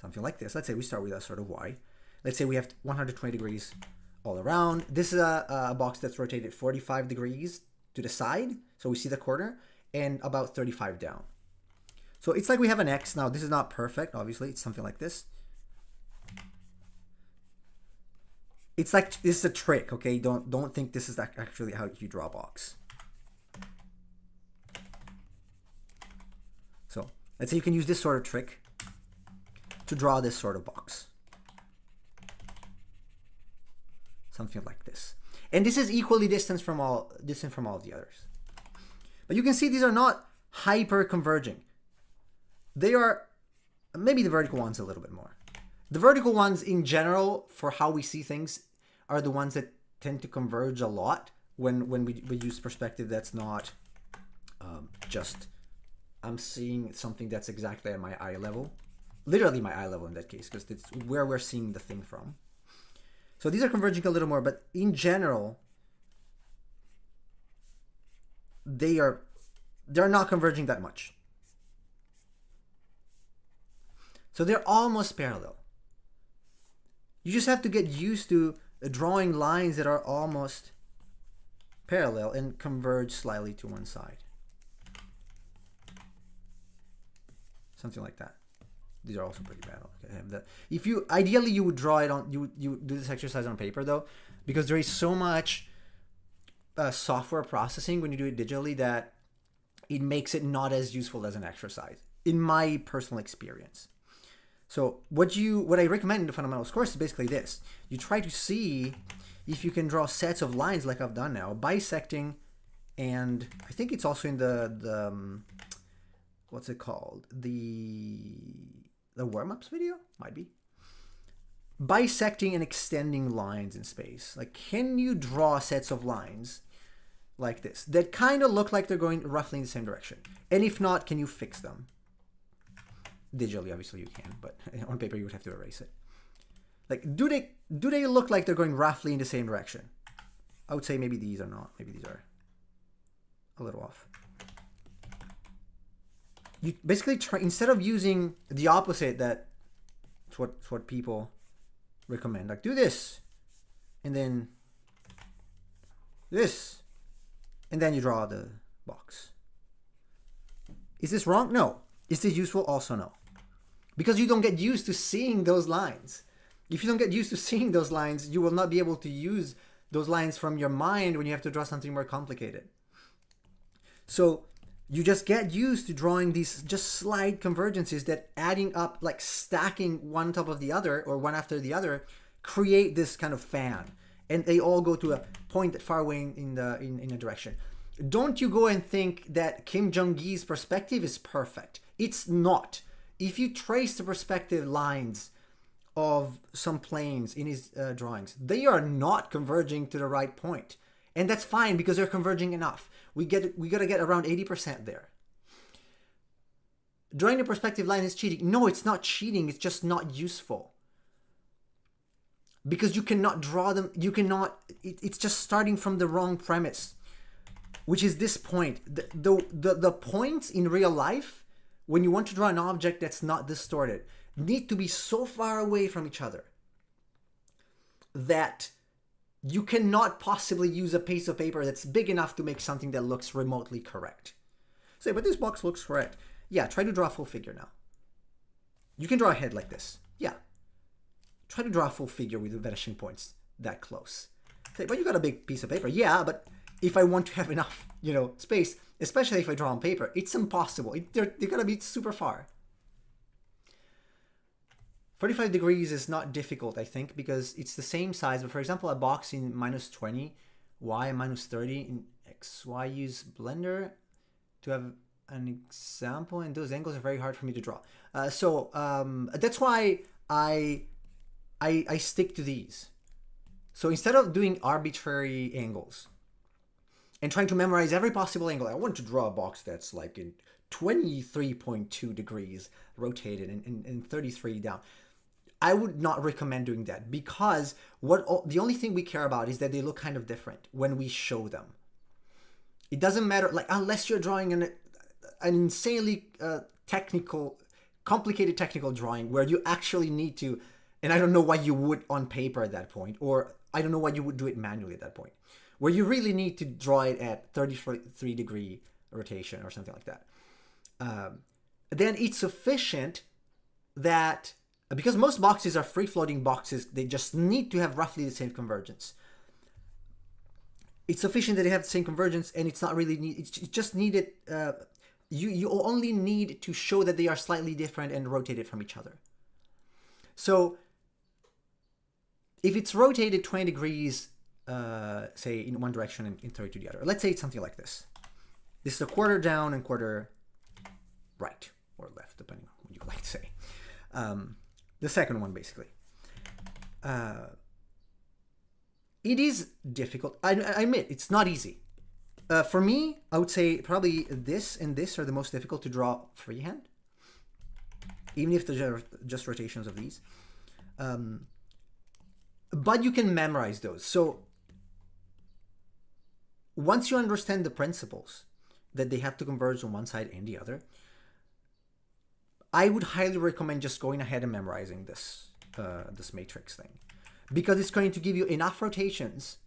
something like this, let's say we start with a sort of Y. Let's say we have 120 degrees all around. This is a box that's rotated 45 degrees to the side, so we see the corner, and about 35 down. So it's like we have an X. Now this is not perfect, obviously. It's something like this. It's like this is a trick, okay? Don't think this is actually how you draw a box. So let's say you can use this sort of trick to draw this sort of box. Something like this. And this is equally distant from all of the others. But you can see these are not hyper converging. They are, maybe the vertical ones a little bit more. The vertical ones in general, for how we see things, are the ones that tend to converge a lot when we use perspective that's not just I'm seeing something that's exactly at my eye level. Literally my eye level in that case, because it's where we're seeing the thing from. So these are converging a little more, but in general, they're not converging that much. So they're almost parallel. You just have to get used to drawing lines that are almost parallel and converge slightly to one side. Something like that. These are also pretty bad. Okay, I have that. If you ideally you would draw it on you do this exercise on paper though, because there is so much software processing when you do it digitally that it makes it not as useful as an exercise, in my personal experience. So what I recommend in the fundamentals course is basically this. You try to see if you can draw sets of lines like I've done now, bisecting, and I think it's also in the what's it called? The warm-ups video? Might be. Bisecting and extending lines in space. Like, can you draw sets of lines like this that kind of look like they're going roughly in the same direction? And if not, can you fix them? Digitally, obviously you can, but on paper you would have to erase it. Like, do they look like they're going roughly in the same direction? I would say maybe these are not. Maybe these are a little off. You basically try, instead of using the opposite, that's what people recommend. Like, do this, and then this, and then you draw the box. Is this wrong? No. Is this useful? Also no. Because you don't get used to seeing those lines. If you don't get used to seeing those lines, you will not be able to use those lines from your mind when you have to draw something more complicated. So you just get used to drawing these just slight convergences that adding up, like stacking one top of the other or one after the other, create this kind of fan. And they all go to a point far away in a direction. Don't you go and think that Kim Jong-il's perspective is perfect. It's not. If you trace the perspective lines of some planes in his drawings, they are not converging to the right point. And that's fine because they're converging enough. We got to get around 80% there. Drawing a perspective line is cheating. No, it's not cheating. It's just not useful. Because you cannot draw them. You cannot. It's just starting from the wrong premise, which is this point. The points in real life, when you want to draw an object that's not distorted, need to be so far away from each other that you cannot possibly use a piece of paper that's big enough to make something that looks remotely correct. Say, but this box looks correct. Yeah, try to draw a full figure now. You can draw a head like this. Yeah. Try to draw a full figure with the vanishing points that close. Say, but you got a big piece of paper. Yeah, but if I want to have enough, space, especially if I draw on paper, it's impossible. They're gonna be super far. 45 degrees is not difficult, I think, because it's the same size. But for example, a box in -20, y and -30 in XY, use Blender to have an example, and those angles are very hard for me to draw. So that's why I stick to these. So instead of doing arbitrary angles and trying to memorize every possible angle, I want to draw a box that's like in 23.2 degrees rotated and 33 down. I would not recommend doing that, because the only thing we care about is that they look kind of different when we show them. It doesn't matter, like, unless you're drawing an insanely complicated technical drawing where you actually need to, and I don't know why you would on paper at that point, or I don't know why you would do it manually at that point, where you really need to draw it at 33 degree rotation or something like that. Then it's sufficient that, because most boxes are free-floating boxes, they just need to have roughly the same convergence. It's sufficient that they have the same convergence, and it's not really it's just needed. You only need to show that they are slightly different and rotated from each other. So if it's rotated 20 degrees, say in one direction and 30 to the other, let's say it's something like this. This is a quarter down and quarter right or left, depending on what you like to say. The second one, basically. It is difficult. I admit, it's not easy. For me, I would say probably this and this are the most difficult to draw freehand, even if they're just rotations of these. But you can memorize those. So once you understand the principles, that they have to converge on one side and the other, I would highly recommend just going ahead and memorizing this matrix thing, because it's going to give you enough rotations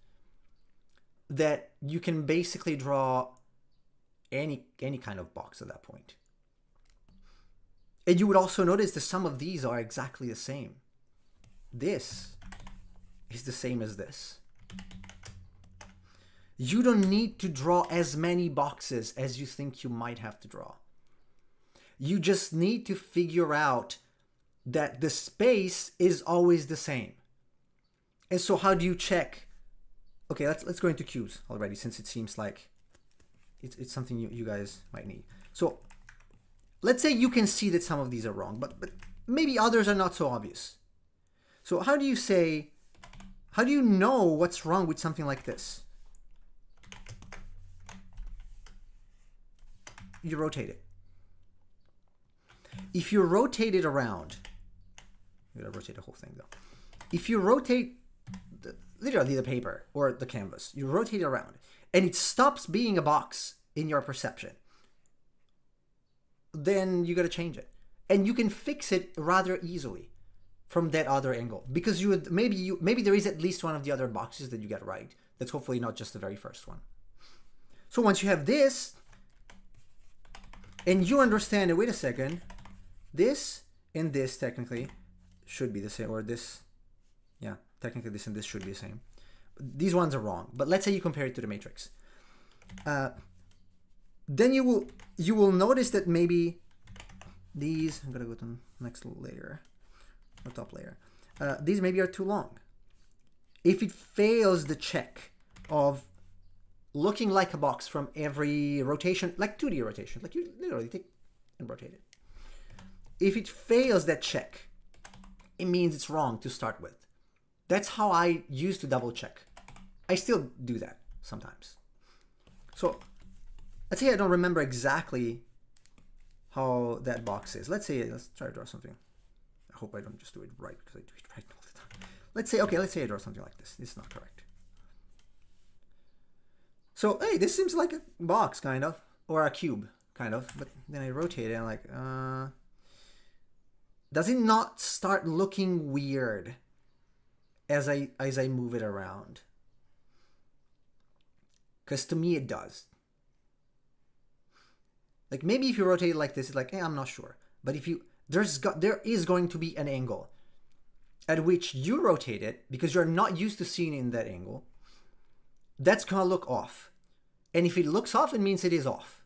that you can basically draw any kind of box at that point. And you would also notice that some of these are exactly the same. This is the same as this. You don't need to draw as many boxes as you think you might have to draw. You just need to figure out that the space is always the same. And so how do you check? Okay, let's go into cues already, since it seems like it's something you guys might need. So let's say you can see that some of these are wrong, but maybe others are not so obvious. So how do you know what's wrong with something like this? You rotate it. If you rotate it around, you gotta rotate the whole thing though. If you rotate literally the paper or the canvas, you rotate it around and it stops being a box in your perception, then you gotta change it. And you can fix it rather easily from that other angle, because maybe there is at least one of the other boxes that you get right. That's hopefully not just the very first one. So once you have this, and you understand that, wait a second, this and this technically should be the same, or this, yeah, technically this and this should be the same. These ones are wrong, but let's say you compare it to the matrix. Then you will notice that maybe these, I'm gonna go to the next layer, or top layer. These maybe are too long. If it fails the check of looking like a box from every rotation, like 2D rotation, like you literally take and rotate it. If it fails that check, it means it's wrong to start with. That's how I used to double check. I still do that sometimes. So let's say I don't remember exactly how that box is. Let's try to draw something. I hope I don't just do it right because I do it right all the time. Let's say I draw something like this. This is not correct. So, hey, this seems like a box, kind of, or a cube, kind of. But then I rotate it and I'm like, does it not start looking weird as I move it around? Because to me it does. Like maybe if you rotate it like this, it's like, hey, I'm not sure. But if you there is going to be an angle at which you rotate it because you're not used to seeing it in that angle. That's gonna look off. And if it looks off, it means it is off.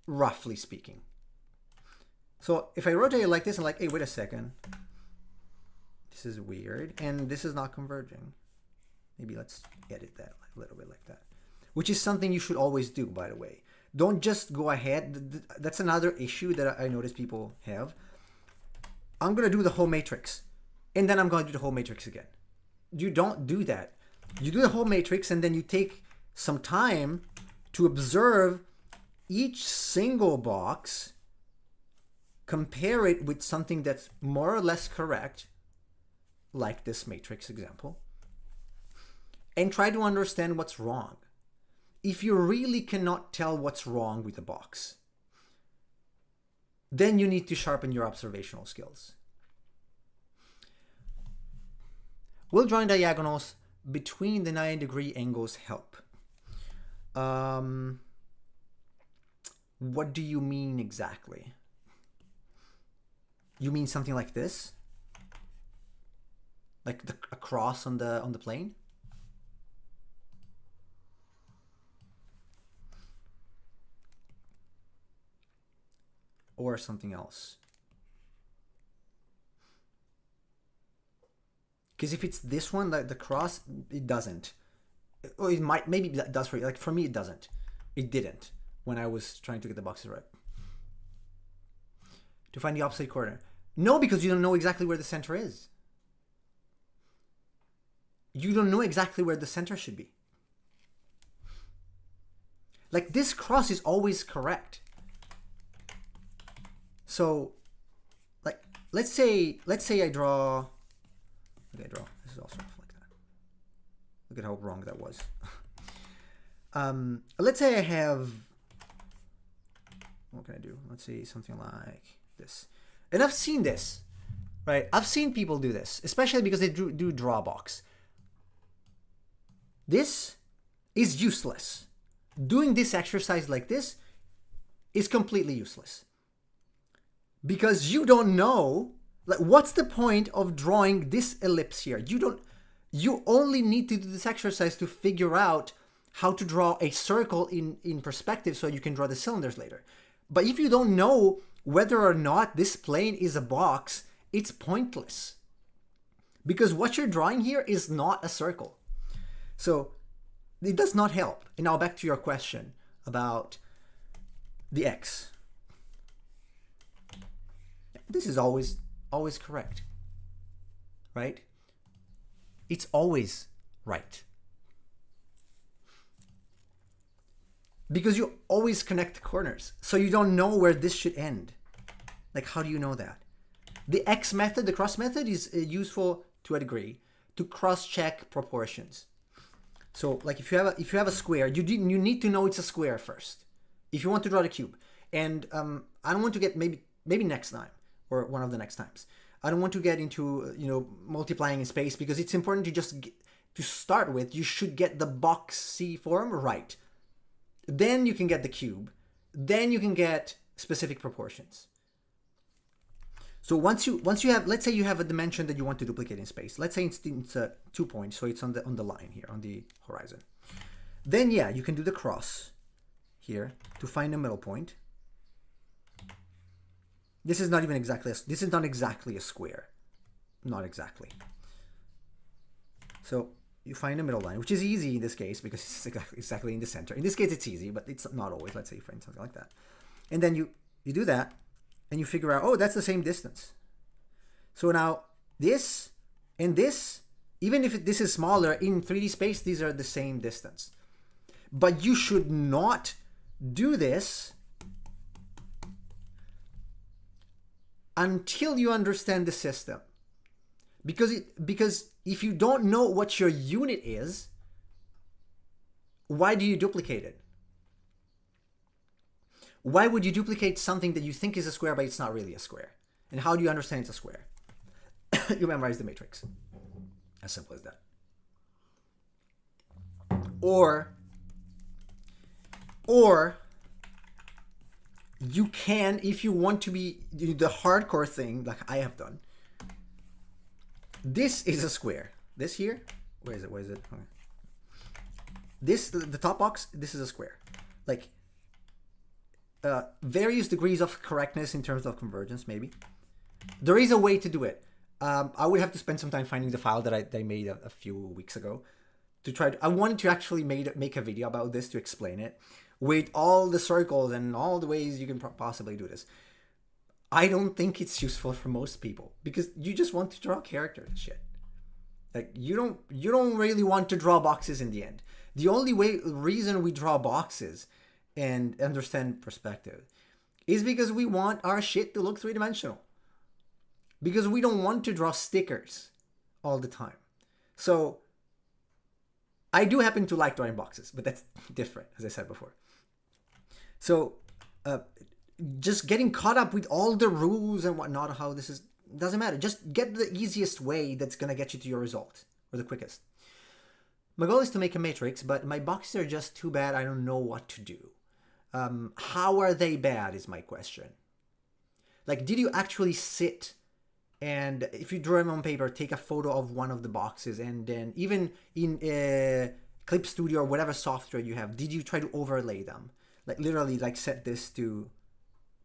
Roughly speaking. So if I rotate it like this, I'm like, hey, wait a second. This is weird. And this is not converging. Maybe let's edit that a little bit like that. Which is something you should always do, by the way. Don't just go ahead. That's another issue that I notice people have. I'm going to do the whole matrix. And then I'm going to do the whole matrix again. You don't do that. You do the whole matrix and then you take some time to observe each single box, compare it with something that's more or less correct, like this matrix example, and try to understand what's wrong. If you really cannot tell what's wrong with the box, then you need to sharpen your observational skills. Will drawing diagonals between the 90-degree angles help? What do you mean exactly? You mean something like this? Like a cross on the plane? Or something else? Because if it's this one, like the cross, it doesn't. Or it might, maybe that does for you. Like for me, it doesn't. It didn't when I was trying to get the boxes right. To find the opposite corner. No, because you don't know exactly where the center is. You don't know exactly where the center should be. Like this cross is always correct. So, like, let's say I draw. Okay, draw. This is also like that. Look at how wrong that was. Let's say I have. What can I do? Let's see something like this. And I've seen this, right? I've seen people do this, especially because they do draw box. This is useless. Doing this exercise like this is completely useless. Because you don't know, like, what's the point of drawing this ellipse here? You only need to do this exercise to figure out how to draw a circle in perspective so you can draw the cylinders later. But if you don't know whether or not this plane is a box, it's pointless. Because what you're drawing here is not a circle. So it does not help. And now back to your question about the X. This is always correct, right? It's always right. Because you always connect the corners. So you don't know where this should end. Like, how do you know that? The X method, the cross method, is useful to a degree to cross-check proportions. So, like, if you have a square, you need to know it's a square first. If you want to draw the cube, and I don't want to get maybe next time or one of the next times. I don't want to get into multiplying in space because it's important to just to start with. You should get the boxy form right. Then you can get the cube. Then you can get specific proportions. So once you have, let's say you have a dimension that you want to duplicate in space. Let's say it's 2 points, so it's on the line here, on the horizon. Then yeah, you can do the cross here to find the middle point. This is not exactly a square. Not exactly. So you find a middle line, which is easy in this case because it's exactly in the center. In this case, it's easy, but it's not always. Let's say you find something like that. And then you do that, and you figure out, oh, that's the same distance. So now this and this, even if this is smaller, in 3D space, these are the same distance. But you should not do this until you understand the system. Because if you don't know what your unit is, why do you duplicate it? Why would you duplicate something that you think is a square, but it's not really a square? And how do you understand it's a square? You memorize the matrix. As simple as that. Or you can, if you want to be the hardcore thing, like I have done, this is a square. This here, where is it? Okay. This, the top box, this is a square. Like, various degrees of correctness in terms of convergence, maybe. There is a way to do it. I would have to spend some time finding the file that I made a few weeks ago to try to, I wanted to actually make a video about this to explain it with all the circles and all the ways you can possibly do this. I don't think it's useful for most people because you just want to draw characters and shit. Like you don't really want to draw boxes in the end. The only reason we draw boxes and understand perspective is because we want our shit to look three-dimensional. Because we don't want to draw stickers all the time. So I do happen to like drawing boxes, but that's different, as I said before. So just getting caught up with all the rules and whatnot, how this is, doesn't matter. Just get the easiest way that's going to get you to your result, or the quickest. My goal is to make a matrix, but my boxes are just too bad. I don't know what to do. How are they bad is my question. Like, did you actually sit and, if you draw them on paper, take a photo of one of the boxes, and then even in Clip Studio or whatever software you have, did you try to overlay them? Like literally, like set this to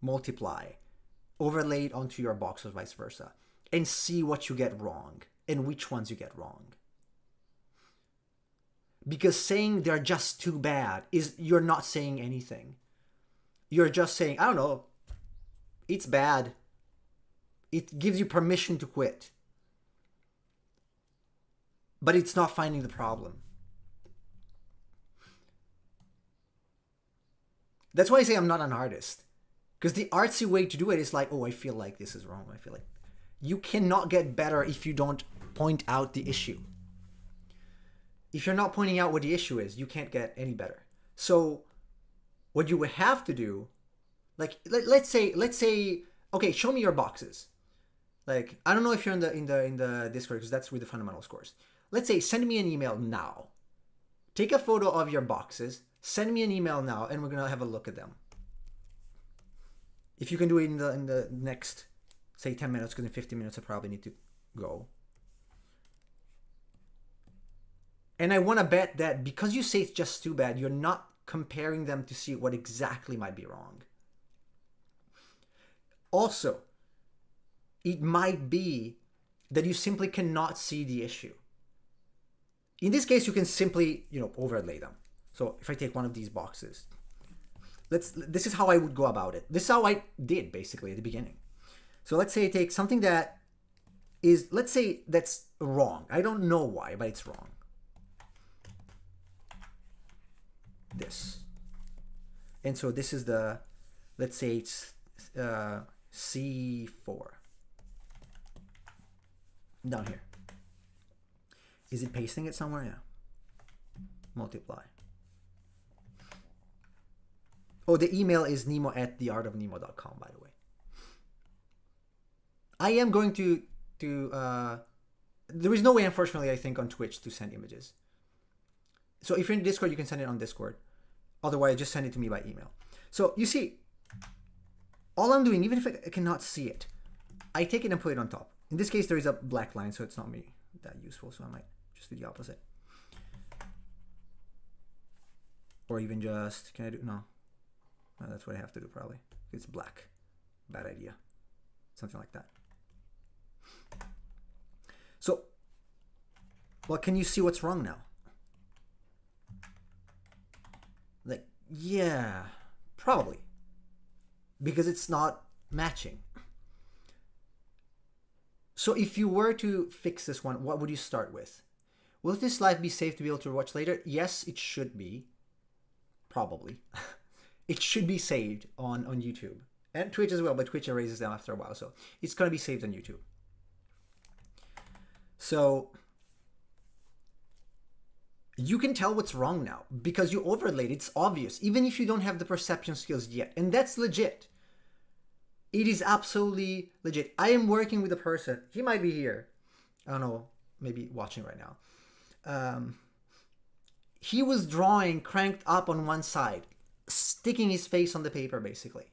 multiply, overlay it onto your box or vice versa, and see what you get wrong and which ones you get wrong. Because saying they're just too bad is, you're not saying anything. You're just saying, I don't know, it's bad. It gives you permission to quit. But it's not finding the problem. That's why I say I'm not an artist. Because the artsy way to do it is like, oh, I feel like this is wrong. I feel like... You cannot get better if you don't point out the issue. If you're not pointing out what the issue is, you can't get any better. So what you would have to do, like, let's say, okay, show me your boxes. Like, I don't know if you're in the Discord, because that's where the fundamental scores. Let's say, send me an email now. Take a photo of your boxes, send me an email now, and we're gonna have a look at them. If you can do it in the next, say, 10 minutes, because in 15 minutes I probably need to go. And I want to bet that because you say it's just too bad, you're not comparing them to see what exactly might be wrong. Also, it might be that you simply cannot see the issue. In this case, you can simply, overlay them. So if I take one of these boxes, this is how I would go about it. This is how I did basically at the beginning. So let's say I take something that is, let's say that's wrong. I don't know why, but it's wrong. This. And so this is the, let's say it's C4. Down here. Is it pasting it somewhere? Yeah. Multiply. Oh, the email is nemo@theartofnemo.com, by the way. I am going to there is no way, unfortunately, I think, on Twitch to send images. So if you're in Discord, you can send it on Discord. Otherwise, just send it to me by email. So you see, all I'm doing, even if I cannot see it, I take it and put it on top. In this case, there is a black line, so it's not really that useful. So I might just do the opposite. Or even just, can I do, no. That's what I have to do probably. It's black. Bad idea. Something like that. So Well, can you see what's wrong now? Like, yeah, probably. Because it's not matching. So if you were to fix this one, what would you start with? Will this live be safe to be able to watch later? Yes, it should be. Probably. It should be saved on YouTube. And Twitch as well, but Twitch erases them after a while. So it's going to be saved on YouTube. So you can tell what's wrong now because you overlaid. It's obvious, even if you don't have the perception skills yet. And that's legit. It is absolutely legit. I am working with a person. He might be here. I don't know, maybe watching right now. He was drawing cranked up on one side, sticking his face on the paper, basically.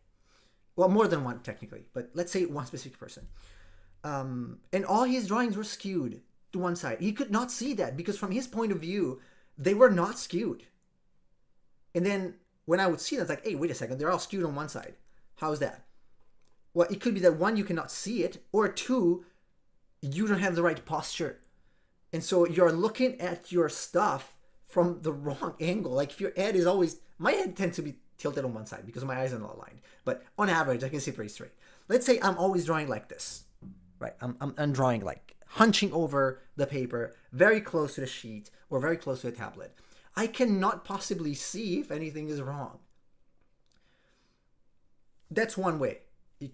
Well, more than one, technically, but let's say one specific person. And all his drawings were skewed to one side. He could not see that because from his point of view, they were not skewed. And then when I would see that, it's like, hey, wait a second, they're all skewed on one side. How's that? Well, it could be that one, you cannot see it, or two, you don't have the right posture. And so you're looking at your stuff from the wrong angle. Like if your head is always, my head tends to be tilted on one side because my eyes are not aligned. But on average, I can see pretty straight. Let's say I'm always drawing like this, right? I'm drawing like hunching over the paper, very close to the sheet or very close to the tablet. I cannot possibly see if anything is wrong. That's one way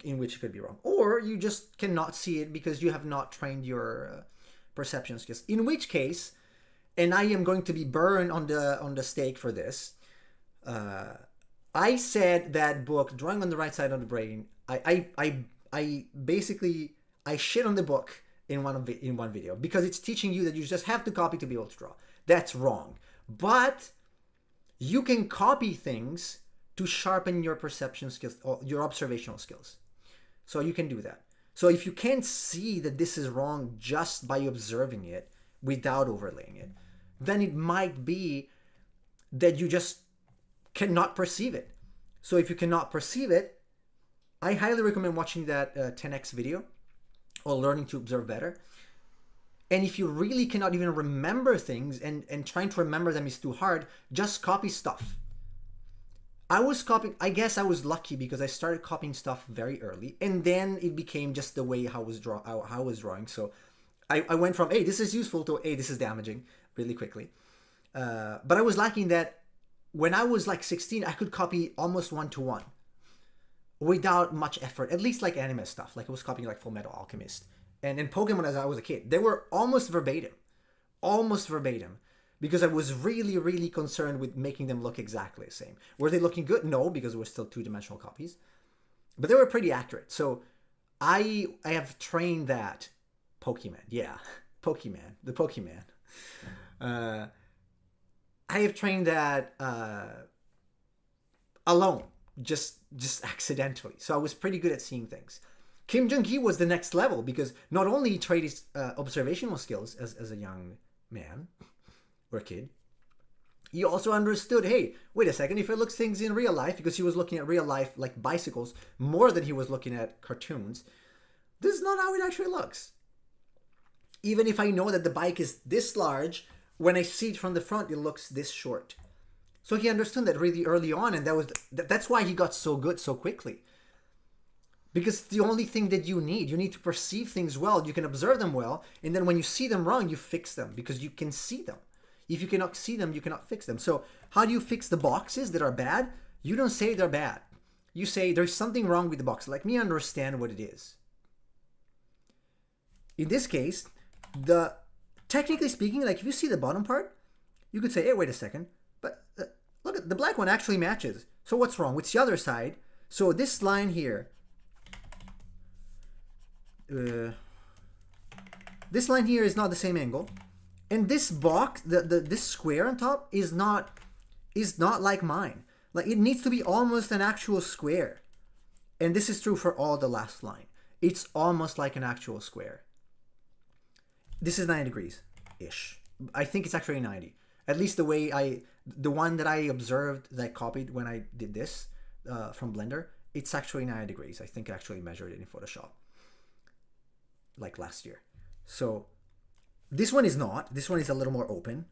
in which it could be wrong. Or you just cannot see it because you have not trained your perception skills. In which case, and I am going to be burned on the stake for this, I said that book, Drawing on the Right Side of the Brain, I basically shit on the book in one video because it's teaching you that you just have to copy to be able to draw. That's wrong. But you can copy things to sharpen your perception skills or your observational skills. So you can do that. So if you can't see that this is wrong just by observing it without overlaying it, then it might be that you just cannot perceive it. So if you cannot perceive it, I highly recommend watching that 10x video or Learning to Observe Better. And if you really cannot even remember things and trying to remember them is too hard, just copy stuff. I guess I was lucky because I started copying stuff very early, and then it became just the way how I was drawing. So I went from, hey, this is useful to, hey, this is damaging really quickly. But I was lacking that when I was like 16, I could copy almost one-to-one without much effort, at least like anime stuff. Like I was copying like Full Metal Alchemist and Pokemon as I was a kid. They were almost verbatim. Because I was really, really concerned with making them look exactly the same. Were they looking good? No, because it was still two-dimensional copies. But they were pretty accurate. So I have trained that. Pokemon. Yeah. Pokemon. The Pokemon. I have trained that alone. Just accidentally. So I was pretty good at seeing things. Kim Jong-gi was the next level because not only he trained his observational skills as a young man or kid, he also understood, hey, wait a second, if I look things in real life, because he was looking at real life like bicycles more than he was looking at cartoons, this is not how it actually looks. Even if I know that the bike is this large, when I see it from the front, it looks this short. So he understood that really early on, and that's why he got so good so quickly. Because it's the only thing that you need. You need to perceive things well, you can observe them well, and then when you see them wrong, you fix them because you can see them. If you cannot see them, you cannot fix them. So how do you fix the boxes that are bad? You don't say they're bad. You say there's something wrong with the box. Let me understand what it is. In this case, technically speaking, like if you see the bottom part, you could say, hey, wait a second. But look, at the black one actually matches. So what's wrong? It's the other side. So this line here, this line here is not the same angle. And this box, this square on top is not like mine. Like it needs to be almost an actual square. And this is true for all the last line. It's almost like an actual square. This is 90 degrees-ish. I think it's actually 90. At least the one that I observed, that I copied when I did this from Blender, it's actually 90 degrees. I think I actually measured it in Photoshop like last year. So This one is not. This one is a little more open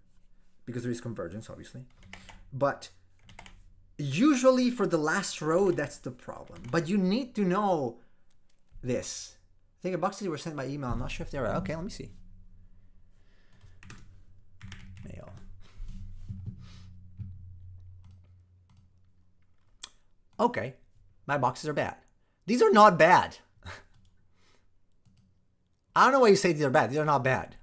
because there is convergence, obviously. But usually for the last row, that's the problem. But you need to know this. I think the boxes were sent by email. I'm not sure if they were. Okay, let me see. Mail. Okay, my boxes are bad. These are not bad. I don't know why you say these are bad. These are not bad.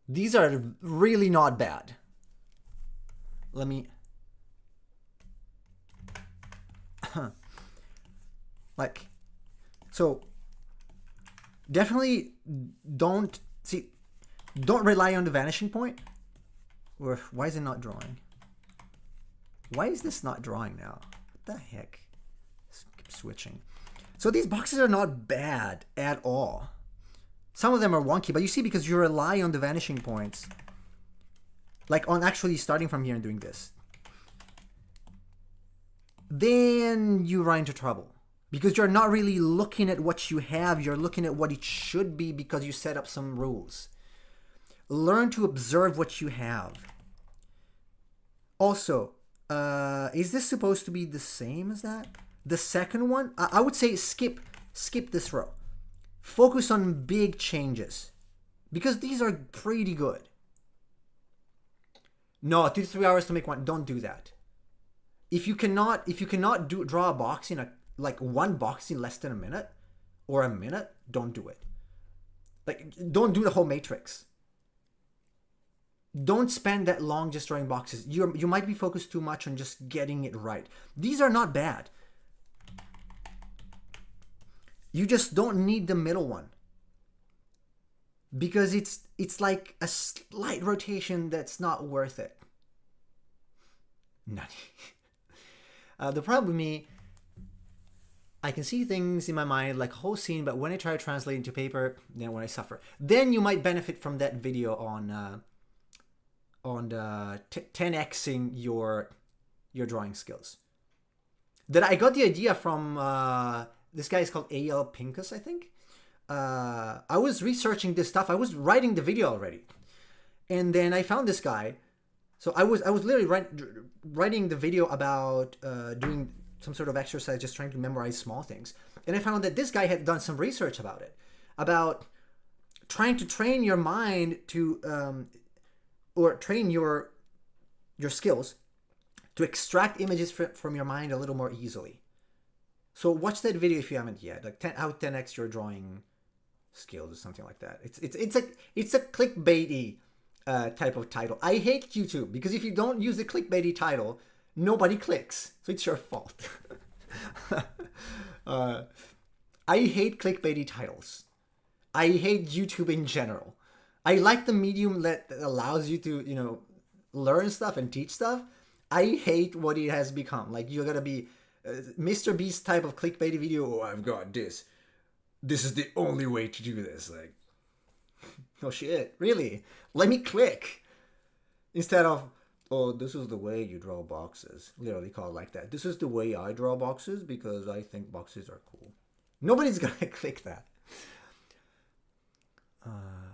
These are really not bad. Let me... like, so definitely don't rely on the vanishing point. Or why is it not drawing? Why is this not drawing now? What the heck? Keep switching. So these boxes are not bad at all. Some of them are wonky, but you see, because you rely on the vanishing points, like on actually starting from here and doing this, then you run into trouble. Because you're not really looking at what you have, you're looking at what it should be because you set up some rules. Learn to observe what you have. Also, is this supposed to be the same as that? The second one, I would say skip this row. Focus on big changes because these are pretty good. No, 2 to 3 hours to make one. Don't do that. If you cannot draw a box in one box in less than a minute or a minute, don't do it. Like, don't do the whole matrix. Don't spend that long just drawing boxes. You might be focused too much on just getting it right. These are not bad. You just don't need the middle one. Because it's like a slight rotation that's not worth it. Nutty. The problem with me, I can see things in my mind like a whole scene, but when I try to translate into paper, then when I suffer. Then you might benefit from that video on the 10xing your drawing skills. That I got the idea from this guy is called A.L. Pincus, I think. I was researching this stuff. I was writing the video already, and then I found this guy. So I was literally writing the video about doing some sort of exercise, just trying to memorize small things. And I found that this guy had done some research about it, about trying to train your mind to, or train your skills to extract images from your mind a little more easily. So watch that video if you haven't yet. Like how 10x your drawing skills or something like that. It's a clickbaity type of title. I hate YouTube because if you don't use the clickbaity title, nobody clicks. So it's your fault. I hate clickbaity titles. I hate YouTube in general. I like the medium that allows you to, learn stuff and teach stuff. I hate what it has become. Like, you're gonna be Mr. Beast type of clickbaity video. Oh, I've got this. This is the only way to do this. Like, oh shit, really? Let me click. Instead of, oh, this is the way you draw boxes. Literally called like that. This is the way I draw boxes because I think boxes are cool. Nobody's gonna click that.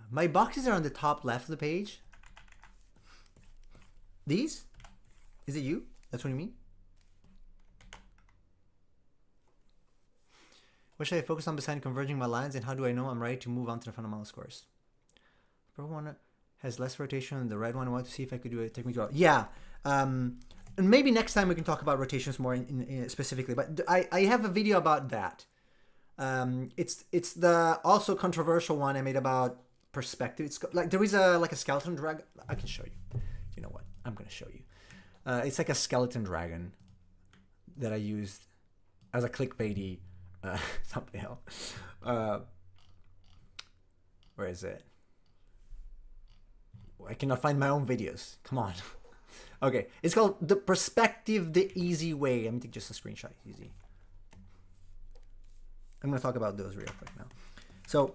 My boxes are on the top left of the page. These? Is it you? That's what you mean? What should I focus on besides converging my lines, and how do I know I'm ready to move on to the fundamental scores? The purple one has less rotation than the red one. I want to see if I could do it. Take me to yeah. And maybe next time we can talk about rotations more in specifically. But I have a video about that. It's the also controversial one I made about perspective. It's like there is a skeleton dragon. I can show you. You know what? I'm gonna show you. It's like a skeleton dragon that I used as a clickbaity thumbnail. Where is it? I cannot find my own videos. Come on. Okay, it's called The Perspective the Easy Way. Let me take just a screenshot. Easy. I'm gonna talk about those real quick now. So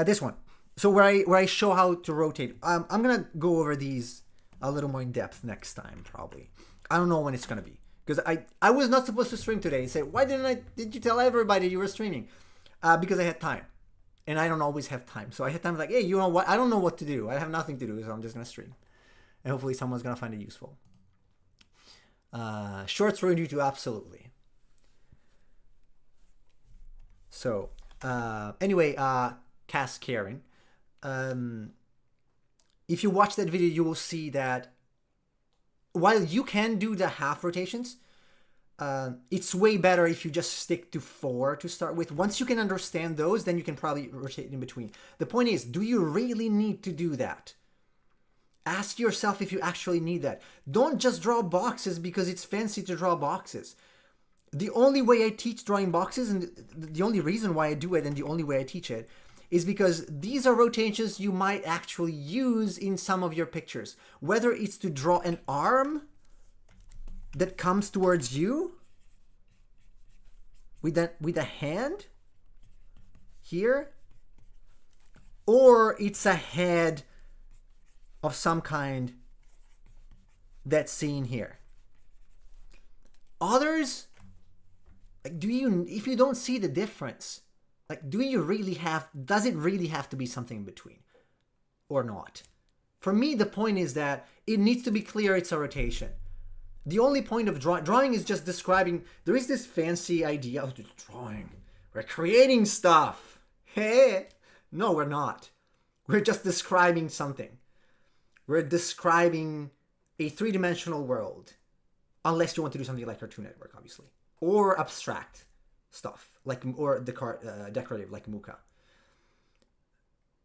this one. So where I show how to rotate. I'm gonna go over these a little more in depth next time probably. I don't know when it's gonna be because I was not supposed to stream today. Say why did you tell everybody you were streaming? Because I had time. and I don't always have time. So I had time like, hey, you know what? I don't know what to do. I have nothing to do, so I'm just gonna stream, and hopefully someone's gonna find it useful. Shorts for YouTube, absolutely. So anyway, Cass Karen, if you watch that video, you will see that while you can do the half rotations, it's way better if you just stick to 4 to start with. Once you can understand those, then you can probably rotate in between. The point is, do you really need to do that? Ask yourself if you actually need that. Don't just draw boxes because it's fancy to draw boxes. The only way I teach drawing boxes, and the only reason why I do it, and the only way I teach it, is because these are rotations you might actually use in some of your pictures. Whether it's to draw an arm that comes towards you with a hand here, or it's a head of some kind that's seen here. Others, like, if you don't see the difference, like, does it really have to be something in between or not? For me, the point is that it needs to be clear it's a rotation. The only point of drawing is just describing. There is this fancy idea of drawing. We're creating stuff. Hey, no, we're not. We're just describing something. We're describing a three-dimensional world. Unless you want to do something like Cartoon Network, obviously. Or abstract stuff, or decorative, like Muka.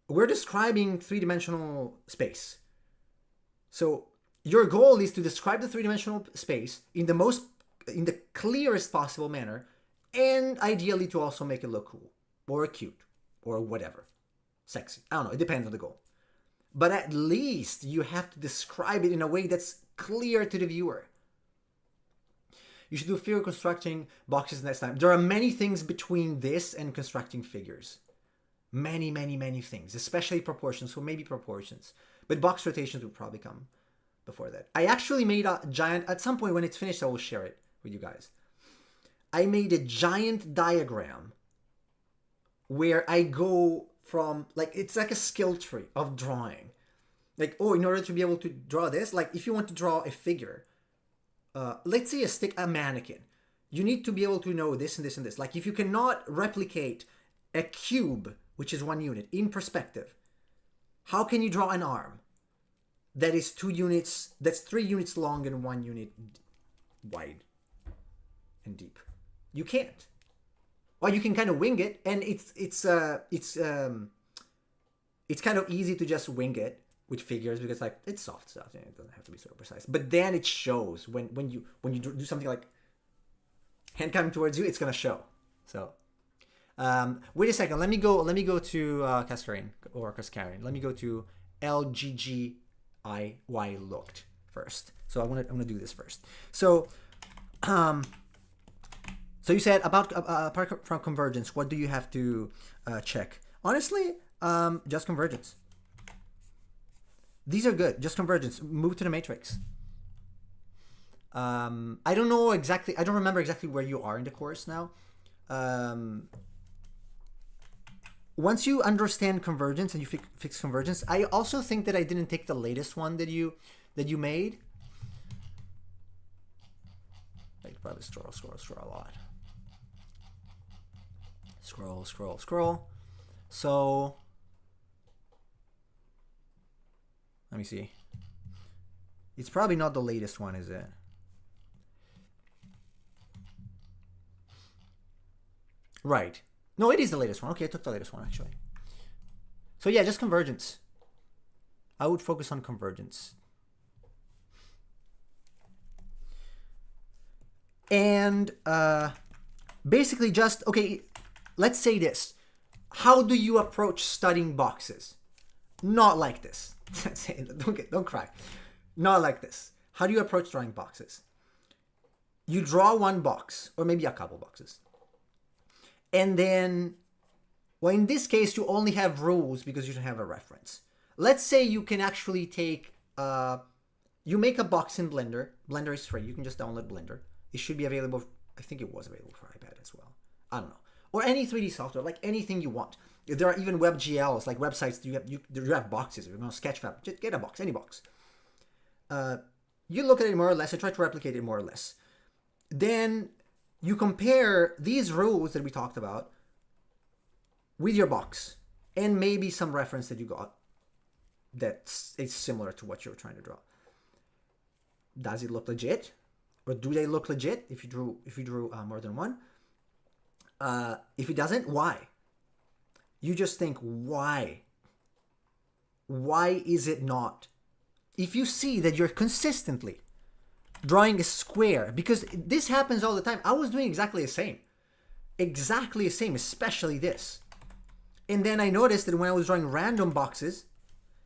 We're describing three-dimensional space. So your goal is to describe the three-dimensional space in the clearest possible manner, and ideally to also make it look cool, or cute, or whatever. Sexy. I don't know, it depends on the goal. But at least you have to describe it in a way that's clear to the viewer. You should do figure constructing boxes next time. There are many things between this and constructing figures. Many, many, many things, especially proportions, so maybe proportions. But box rotations will probably come before that. I actually made a giant, at some point when it's finished, I will share it with you guys. I made a giant diagram where I go from, like, it's like a skill tree of drawing. Like, oh, in order to be able to draw this, like, if you want to draw a figure, let's say a mannequin, you need to be able to know this and this and this. Like, if you cannot replicate a cube, which is 1 unit, in perspective, how can you draw an arm that is 2 units, that's 3 units long and 1 unit wide and deep? You can't. Well, you can kind of wing it, and it's kind of easy to just wing it with figures because, like, it's soft stuff and it doesn't have to be so precise. But then it shows when you do something like hand coming towards you, it's gonna show. So wait a second. Let me go to Cascarin or Cascarin. Let me go to LGGIY looked first. So I'm gonna do this first. So so you said about apart from convergence, what do you have to check? Honestly, just convergence. These are good. Just convergence. Move to the matrix. I don't know exactly. I don't remember exactly where you are in the course now. Once you understand convergence and you fix convergence, I also think that I didn't take the latest one that you made. I could probably scroll a lot. Scroll. So let me see. It's probably not the latest one, is it? Right. No, it is the latest one. Okay, I took the latest one, actually. So yeah, just convergence. I would focus on convergence. And basically just, okay, let's say this. How do you approach studying boxes? Not like this. Don't cry. Not like this. How do you approach drawing boxes? You draw one box, or maybe a couple boxes. And then, well, in this case, you only have rules because you don't have a reference. Let's say you can actually take, you make a box in Blender. Blender is free. You can just download Blender. It should be available. I think it was available for iPad as well. I don't know. or any 3D software, like anything you want. There are even WebGLs, like websites. You have boxes. You know, Sketchfab. Just get a box, any box. You look at it more or less and try to replicate it more or less. Then you compare these rules that we talked about with your box and maybe some reference that you got that's similar to what you're trying to draw. Does it look legit, or do they look legit if you drew more than one? If it doesn't, why? You just think, why? Why is it not? If you see that you're consistently drawing a square, because this happens all the time. I was doing exactly the same, especially this. And then I noticed that when I was drawing random boxes,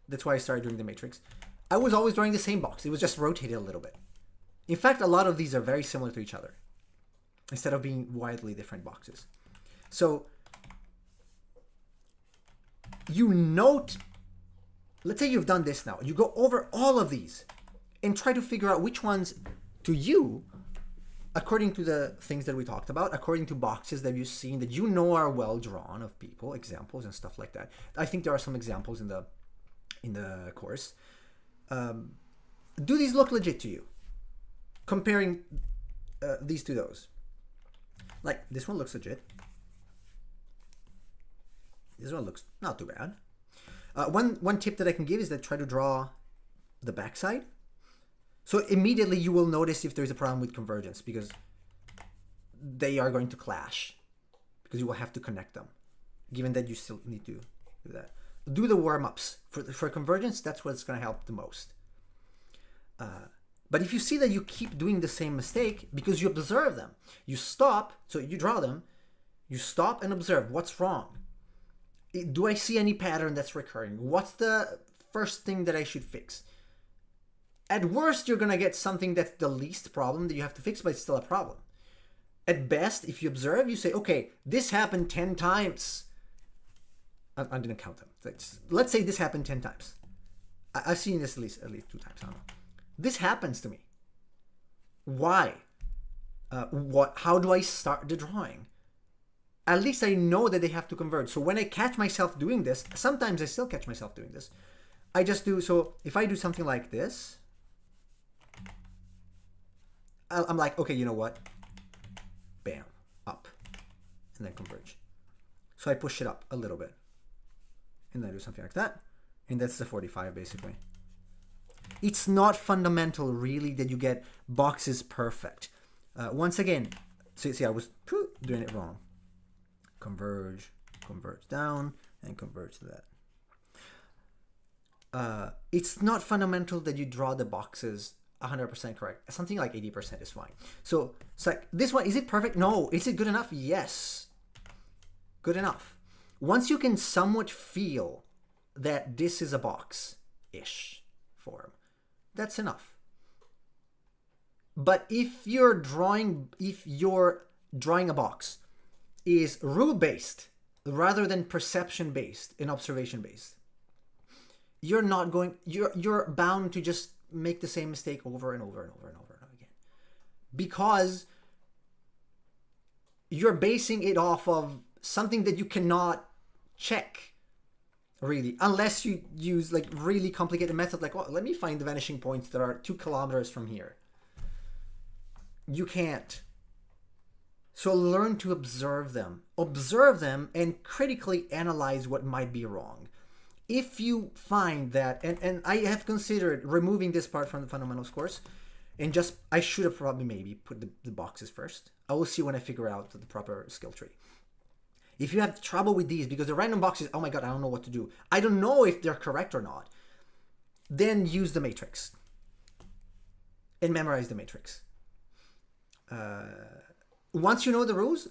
that's why I started doing the matrix, I was always drawing the same box. It was just rotated a little bit. In fact, a lot of these are very similar to each other instead of being widely different boxes. So you note, let's say you've done this now. You go over all of these and try to figure out which ones to you, according to the things that we talked about, according to boxes that you've seen that you know are well drawn of people, examples and stuff like that. I think there are some examples in the course. Do these look legit to you? Comparing these to those. Like, this one looks legit. This one looks not too bad. One tip that I can give is that try to draw the backside. So immediately you will notice if there's a problem with convergence, because they are going to clash, because you will have to connect them, given that you still need to do that. Do the warm-ups. For convergence, that's what's going to help the most. But if you see that you keep doing the same mistake because you observe them, you stop, so you draw them, you stop and observe what's wrong. Do I see any pattern that's recurring? What's the first thing that I should fix? At worst, you're going to get something that's the least problem that you have to fix, but it's still a problem. At best, if you observe, you say, okay, this happened 10 times. I didn't count them. Let's say this happened 10 times. I've seen this at least 2 times. I don't know. This happens to me. Why? How do I start the drawing? At least I know that they have to converge. So when I catch myself doing this, sometimes I still catch myself doing this. I just do, so if I do something like this, I'm like, okay, you know what? Bam, up, and then converge. So I push it up a little bit, and then I do something like that, and that's the 45 basically. It's not fundamental really that you get boxes perfect. Once again, see, I was doing it wrong. Converge down, and converge to that. It's not fundamental that you draw the boxes 100% correct. Something like 80% is fine. So it's like, this one, is it perfect? No. Is it good enough? Yes. Good enough. Once you can somewhat feel that this is a box-ish form, that's enough. But if you're drawing a box is rule-based rather than perception-based and observation-based, you're bound to just make the same mistake over and over and over and over and over again, because you're basing it off of something that you cannot check really, unless you use like really complicated methods like, well, let me find the vanishing points that are 2 kilometers from here. You can't. So learn to observe them and critically analyze what might be wrong. If you find that, and I have considered removing this part from the fundamentals course, and I should have probably maybe put the boxes first. I will see when I figure out the proper skill tree. If you have trouble with these because the random boxes, oh my god, I don't know what to do, I don't know if they're correct or not, then use the matrix and memorize the matrix. Once you know the rules,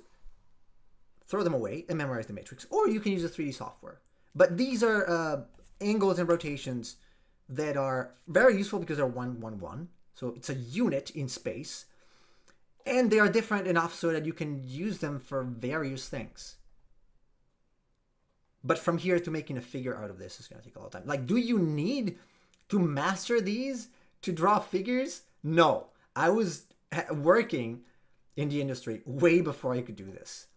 throw them away and memorize the matrix, or you can use the 3D software. But these are angles and rotations that are very useful because they're 1, 1, 1. So it's a unit in space. And they are different enough so that you can use them for various things. But from here to making a figure out of this is going to take a lot of time. Like, do you need to master these to draw figures? No. I was working in the industry way before I could do this.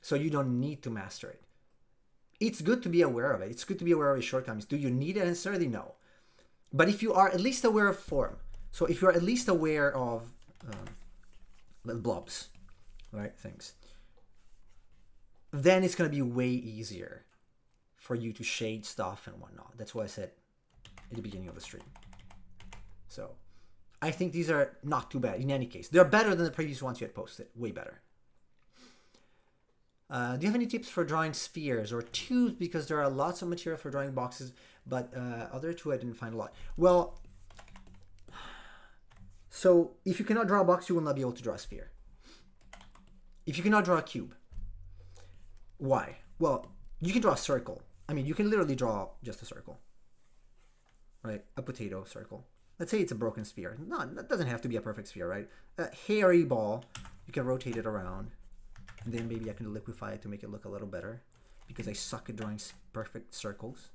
So you don't need to master it. It's good to be aware of it. It's good to be aware of its shortcomings. Do you need it necessarily? No. But if you are at least aware of form, so if you're at least aware of blobs, right, things, then it's going to be way easier for you to shade stuff and whatnot. That's what I said at the beginning of the stream. So I think these are not too bad in any case. They're better than the previous ones you had posted. Way better. Do you have any tips for drawing spheres or tubes? Because there are lots of material for drawing boxes, but other two I didn't find a lot. Well, so if you cannot draw a box, you will not be able to draw a sphere. If you cannot draw a cube, why? Well, you can draw a circle. I mean, you can literally draw just a circle, right? A potato circle. Let's say it's a broken sphere. No, that doesn't have to be a perfect sphere, right? A hairy ball, you can rotate it around. And then maybe I can liquefy it to make it look a little better because I suck at drawing perfect circles.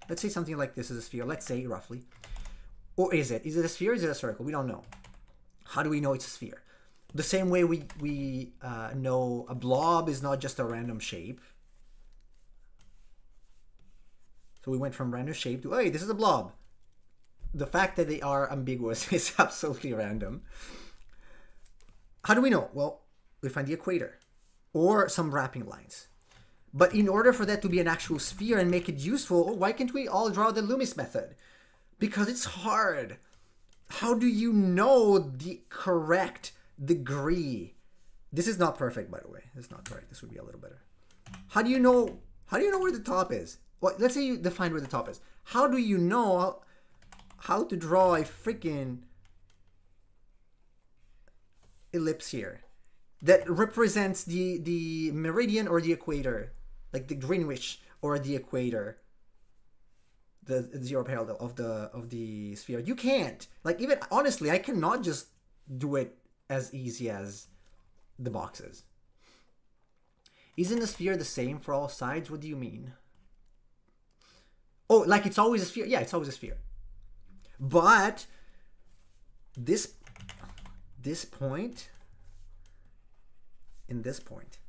Let's say something like this is a sphere. Let's say roughly. Or is it? Is it a sphere or is it a circle? We don't know. How do we know it's a sphere? The same way we know a blob is not just a random shape. So we went from random shape to, hey, this is a blob. The fact that they are ambiguous is absolutely random. How do we know? Well, we find the equator or some wrapping lines. But in order for that to be an actual sphere and make it useful, why can't we all draw the Loomis method? Because it's hard. How do you know the correct degree? This is not perfect, by the way. It's not correct. This would be a little better. How do you know where the top is? Well, let's say you define where the top is. How do you know how to draw a freaking ellipse here that represents the meridian or the equator, like the Greenwich or the equator, the zero parallel of the sphere? You can't. Like, even honestly, I cannot just do it as easy as the boxes. Isn't a sphere the same for all sides? What do you mean? Oh, like it's always a sphere? Yeah, it's always a sphere. But this point and this point,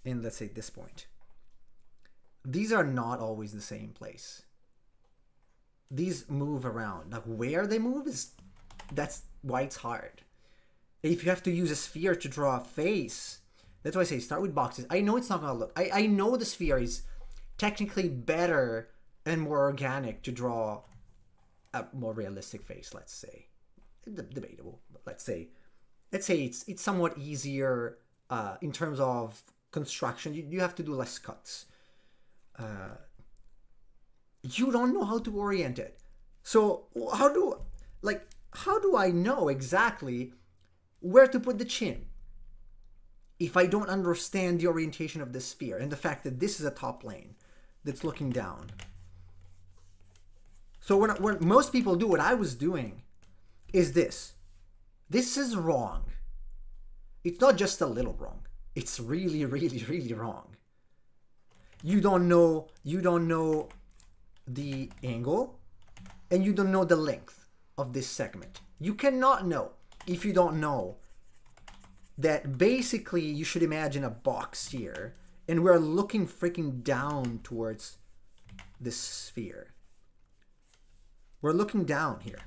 and let's say this point, these are not always the same place. These move around. Like, where they move that's why it's hard. If you have to use a sphere to draw a face, that's why I say start with boxes. I know it's not gonna look. I know the sphere is technically better and more organic to draw a more realistic face, let's say. Debatable, but let's say it's somewhat easier in terms of construction. You have to do less cuts. You don't know how to orient it. So how do I know exactly where to put the chin if I don't understand the orientation of this sphere and the fact that this is a top plane that's looking down? So when most people do what I was doing is this. This is wrong. It's not just a little wrong. It's really, really, really wrong. You don't know the angle and you don't know the length of this segment. You cannot know if you don't know that basically you should imagine a box here and we're looking freaking down towards this sphere. We're looking down here.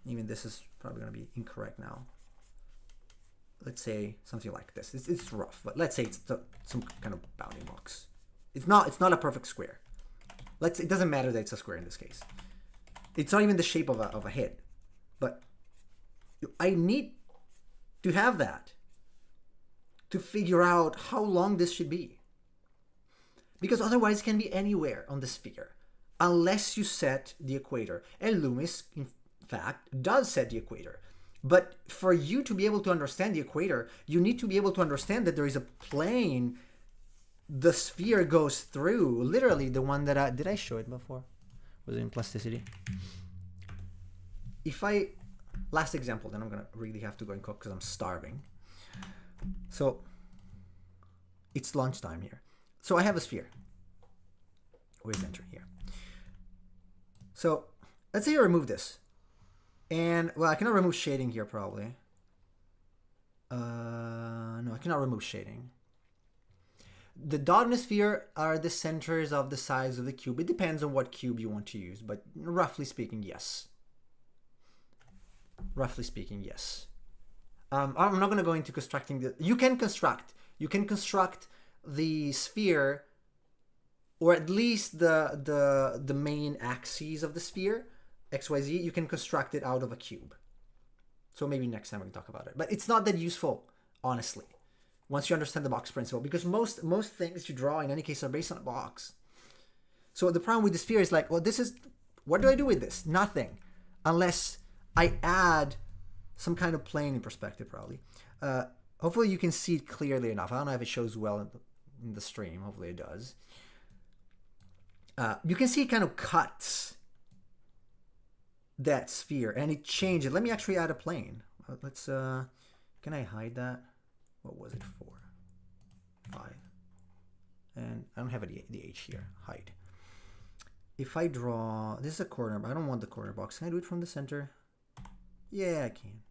Even this is probably going to be incorrect now. Let's say something like this. It's rough, but let's say it's some kind of bounding box. It's not a perfect square. It doesn't matter that it's a square in this case. It's not even the shape of a head. But I need to have that to figure out how long this should be. Because otherwise it can be anywhere on the sphere unless you set the equator. And Loomis, in fact, does set the equator. But for you to be able to understand the equator, you need to be able to understand that there is a plane the sphere goes through. Literally the one that did I show it before? Was it in plasticity? Last example, then I'm gonna really have to go and cook because I'm starving. So it's lunchtime here. So I have a sphere. Where's enter here? So let's say I remove this. And, well, I cannot remove shading here probably. No, I cannot remove shading. The dot in the sphere are the centers of the size of the cube. It depends on what cube you want to use, but roughly speaking, yes. Roughly speaking, yes. I'm not going to go into constructing the... You can construct the sphere, or at least the main axes of the sphere, XYZ, you can construct it out of a cube. So maybe next time we can talk about it. But it's not that useful, honestly, once you understand the box principle, because most things you draw in any case are based on a box. So the problem with the sphere is like, well, this is, what do I do with this? Nothing, unless I add some kind of plane in perspective, probably. Hopefully you can see it clearly enough. I don't know if it shows well in the stream. Hopefully it does. You can see it kind of cuts that sphere, and it changes. Let me actually add a plane. Let's, can I hide that? What was it for? 5. And I don't have the H here. Hide. If I draw, this is a corner, but I don't want the corner box. Can I do it from the center? Yeah, I can.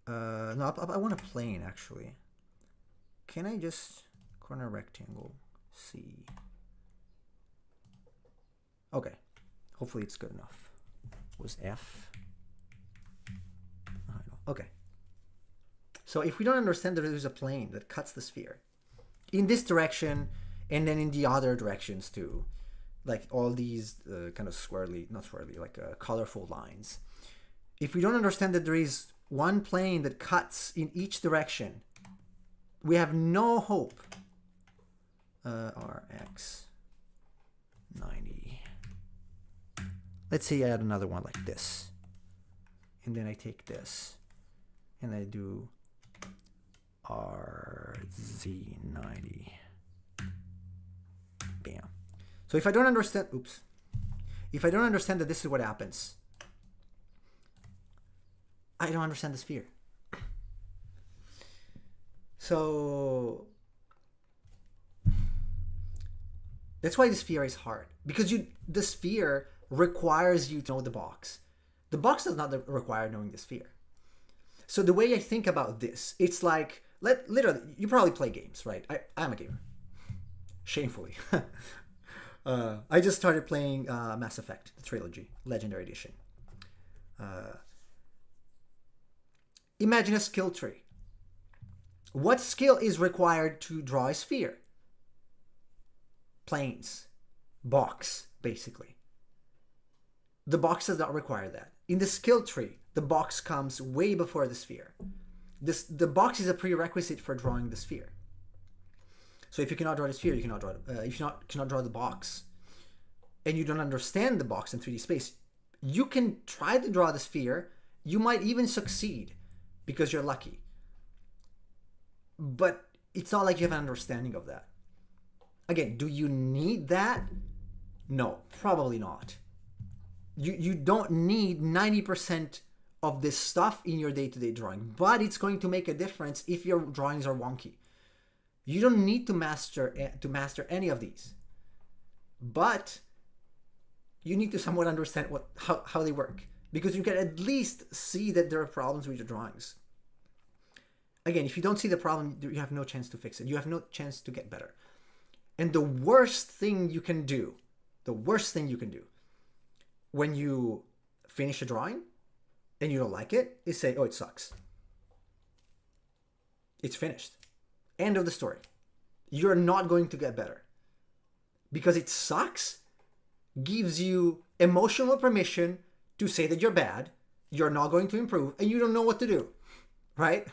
No, I want a plane, actually. Can I just corner rectangle C? Okay. Hopefully it's good enough. Was F? Okay. So if we don't understand that there's a plane that cuts the sphere in this direction and then in the other directions too, like all these kind of swirly, not swirly, like colorful lines. If we don't understand that there is one plane that cuts in each direction, we have no hope. RX 90. Let's say I add another one like this. And then I take this and I do RZ90. Bam. So if I don't understand, oops. If I don't understand that this is what happens, I don't understand the sphere. So that's why the sphere is hard, because the sphere requires you to know the box. The box does not require knowing the sphere. So the way I think about this, it's like, literally, you probably play games, right? I'm a gamer. Shamefully. I just started playing Mass Effect, the trilogy, Legendary Edition. Imagine a skill tree. What skill is required to draw a sphere? Planes. Box, basically. The box does not require that. In the skill tree, the box comes way before the sphere. The box is a prerequisite for drawing the sphere. So if you cannot draw the sphere, you cannot draw. If you cannot draw the box, and you don't understand the box in 3D space, you can try to draw the sphere. You might even succeed because you're lucky. But it's not like you have an understanding of that. Again, do you need that? No, probably not. You don't need 90% of this stuff in your day-to-day drawing, but it's going to make a difference if your drawings are wonky. You don't need to master any of these, but you need to somewhat understand how they work, because you can at least see that there are problems with your drawings. Again, if you don't see the problem, you have no chance to fix it. You have no chance to get better. And the worst thing you can do when you finish a drawing and you don't like it is say, oh, it sucks. It's finished. End of the story. You're not going to get better. Because it sucks gives you emotional permission to say that you're bad, you're not going to improve, and you don't know what to do. Right?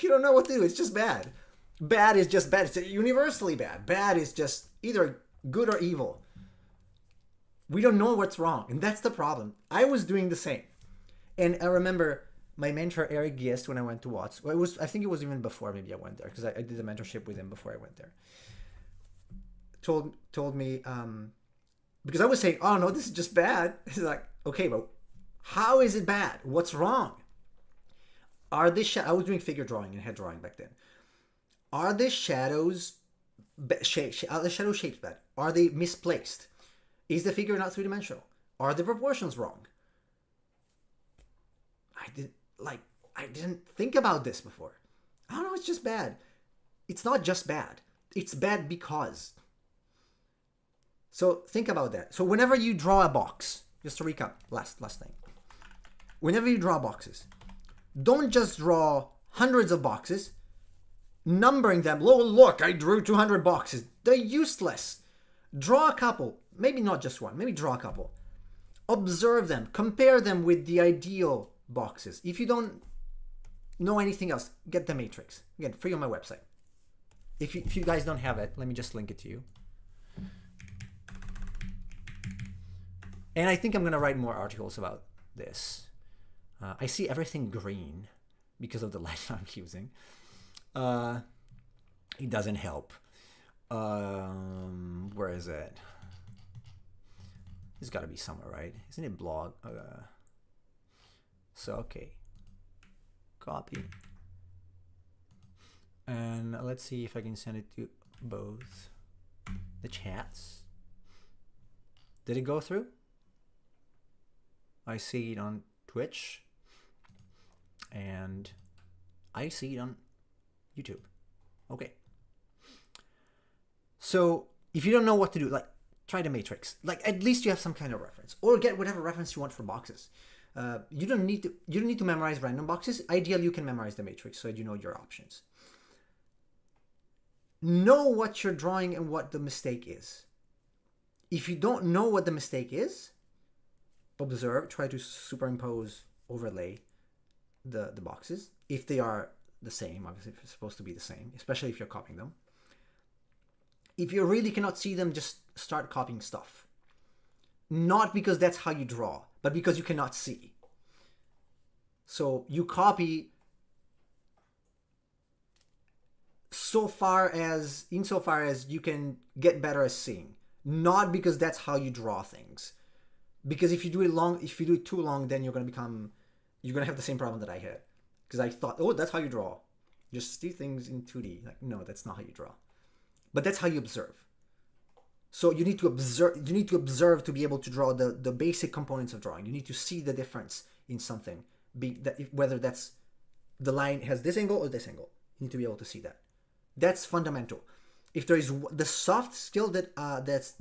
You don't know what to do. It's just bad. Bad is just bad. It's universally bad. Bad is just either good or evil. We don't know what's wrong, and that's the problem. I was doing the same. And I remember my mentor, Eric Giest, when I went to Watts, I think it was even before maybe I went there, because I did a mentorship with him before I went there, told me, because I was saying, oh no, this is just bad. He's like, okay, but how is it bad? What's wrong? I was doing figure drawing and head drawing back then. Are the shadows, are the shadow shapes bad? Are they misplaced? Is the figure not three-dimensional? Are the proportions wrong? I didn't think about this before. I don't know, it's just bad. It's not just bad. It's bad because. So think about that. So whenever you draw a box, just to recap, last thing. Whenever you draw boxes, don't just draw hundreds of boxes, numbering them. Oh, look, I drew 200 boxes. They're useless. Draw a couple. Maybe not just one. Maybe draw a couple. Observe them. Compare them with the ideal boxes. If you don't know anything else, get the matrix. Again, free on my website. If you guys don't have it, let me just link it to you. And I think I'm going to write more articles about this. I see everything green because of the light I'm using. It doesn't help. Where is it? It's got to be somewhere, right? Isn't it blog? So, okay. Copy. And let's see if I can send it to both the chats. Did it go through? I see it on Twitch. And I see it on YouTube. Okay. So if you don't know what to do, like, try the matrix. Like, at least you have some kind of reference, or get whatever reference you want for boxes. You don't need to memorize random boxes. Ideally, you can memorize the matrix so that you know your options. Know what you're drawing and what the mistake is. If you don't know what the mistake is, observe, try to superimpose, overlay the boxes if they are the same. Obviously, if it's supposed to be the same, especially if you're copying them. If you really cannot see them, just start copying stuff. Not because that's how you draw, but because you cannot see. So you copy insofar as you can get better at seeing, not because that's how you draw things. Because if you do it too long, then you're gonna have the same problem that I had. Because I thought, oh, that's how you draw. Just see things in 2D. Like, no, that's not how you draw. But that's how you observe. So you need to observe. You need to observe to be able to draw the basic components of drawing. You need to see the difference in something, whether that's the line has this angle or this angle. You need to be able to see that. That's fundamental. If there is the soft skill that's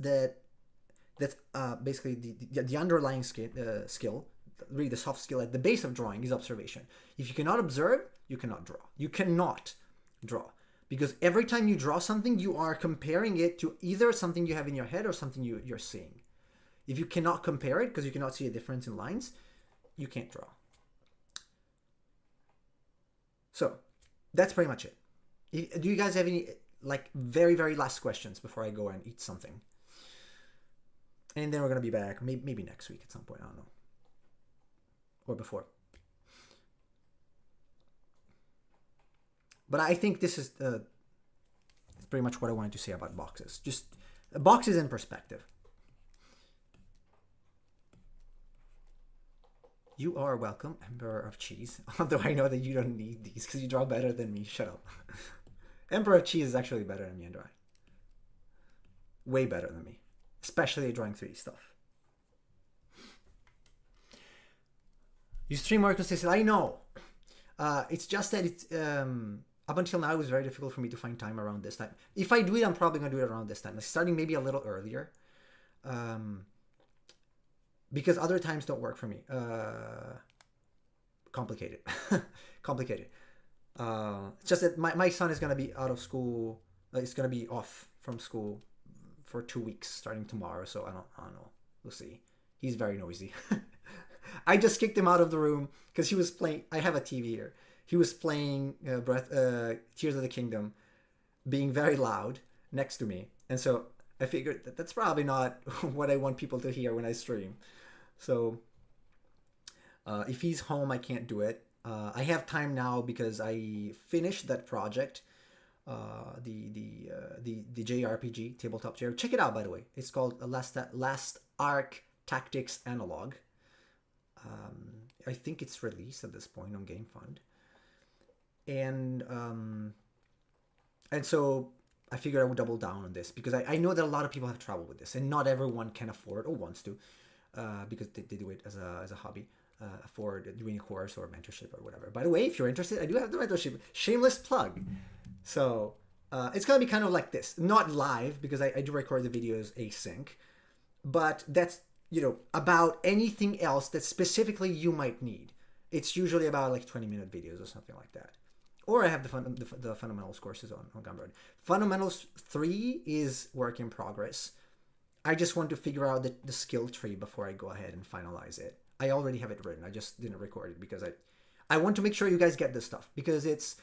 basically the underlying skill, really the soft skill at the base of drawing is observation. If you cannot observe, you cannot draw. You cannot draw. Because every time you draw something, you are comparing it to either something you have in your head or something you're seeing. If you cannot compare it because you cannot see a difference in lines, you can't draw. So that's pretty much it. Do you guys have any like very, very last questions before I go and eat something? And then we're going to be back maybe next week at some point. I don't know. Or before. But I think this is pretty much what I wanted to say about boxes. Just boxes in perspective. You are welcome, Emperor of Cheese. Although I know that you don't need these because you draw better than me. Shut up. Emperor of Cheese is actually better than me in drawing. Way better than me. Especially drawing 3D stuff. You stream more consistently. I know. It's just that it's up until now it was very difficult for me to find time around this time. If I do it, I'm probably gonna do it around this time. Like starting maybe a little earlier. Because other times don't work for me. Complicated. Complicated. It's just that my son is gonna be out of school. He's gonna be off from school for 2 weeks starting tomorrow. So I don't know. We'll see. He's very noisy. I just kicked him out of the room because he was playing. I have a TV here. He was playing Tears of the Kingdom, being very loud next to me, and so I figured that's probably not what I want people to hear when I stream. So if he's home, I can't do it. I have time now because I finished that project, the JRPG tabletop JRPG. Check it out, by the way. It's called Last Arc Tactics Analog. I think it's released at this point on GameFund, and so I figured I would double down on this because I know that a lot of people have trouble with this, and not everyone can afford or wants to, because they do it as a hobby. for doing a course or mentorship or whatever. By the way, if you're interested, I do have the mentorship. Shameless plug. So it's gonna be kind of like this, not live because I do record the videos async, but that's, you know, about anything else that specifically you might need. It's usually about like 20-minute videos or something like that. Or I have the fundamentals courses on Gumroad. Fundamentals 3 is work in progress. I just want to figure out the skill tree before I go ahead and finalize it. I already have it written. I just didn't record it because I want to make sure you guys get this stuff, because it's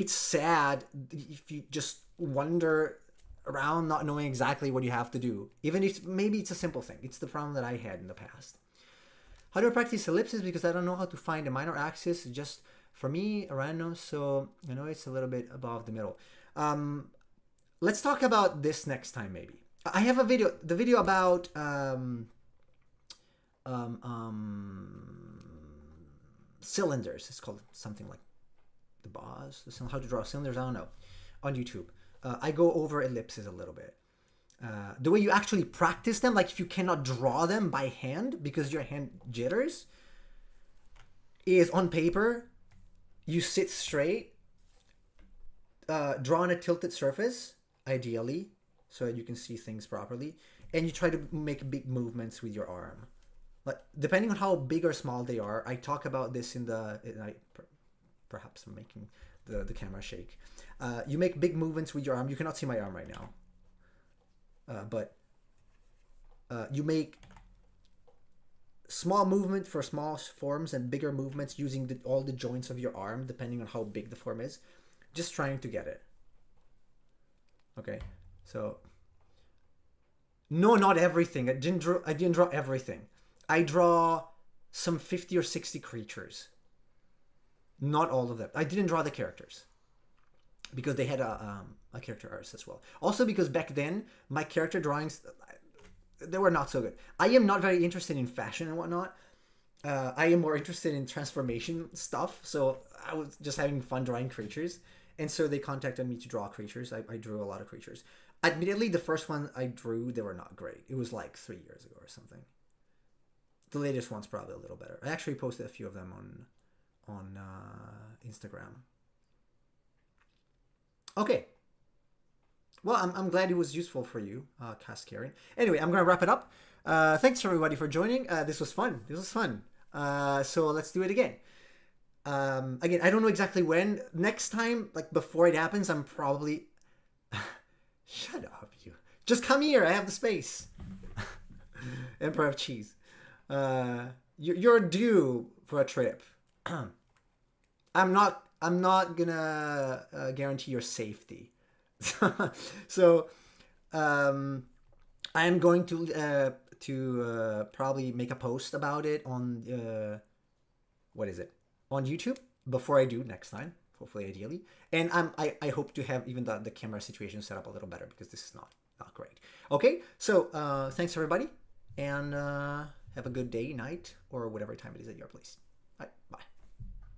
sad if you just wander around not knowing exactly what you have to do. Even if maybe it's a simple thing. It's the problem that I had in the past. How do I practice ellipses? Because I don't know how to find a minor axis. Just for me, random. So I know it's a little bit above the middle. Let's talk about this next time maybe. I have a video, the video about cylinders. It's called something like the boss, how to draw cylinders. I don't know, on YouTube. I go over ellipses a little bit. The way you actually practice them, like if you cannot draw them by hand because your hand jitters, is on paper. You sit straight, draw on a tilted surface, ideally, so that you can see things properly, and you try to make big movements with your arm. Like, depending on how big or small they are, I talk about this perhaps I'm making the camera shake. You make big movements with your arm. You cannot see my arm right now. But you make small movement for small forms and bigger movements using all the joints of your arm, depending on how big the form is. Just trying to get it. Okay, so no, not everything. I didn't draw everything. I draw some 50 or 60 creatures. Not all of them. I didn't draw the characters because they had a character artist as well. Also because back then my character drawings, they were not so good. I am not very interested in fashion and whatnot. I am more interested in transformation stuff. So I was just having fun drawing creatures. And so they contacted me to draw creatures. I drew a lot of creatures. Admittedly, the first one I drew, they were not great. It was like 3 years ago or something. The latest one's probably a little better. I actually posted a few of them on Instagram. Okay. Well, I'm glad it was useful for you, Cascarian. Anyway, I'm going to wrap it up. Thanks everybody for joining. This was fun. So let's do it again. Again, I don't know exactly when. Next time, like before it happens, I'm probably... Shut up, you. Just come here. I have the space. Emperor of Cheese. You're due for a trip. I'm not gonna guarantee your safety. So I am going to probably make a post about it on on YouTube before I do next time, hopefully, ideally. And I hope to have even the camera situation set up a little better, because this is not great. Okay, so thanks everybody, and have a good day, night, or whatever time it is at your place.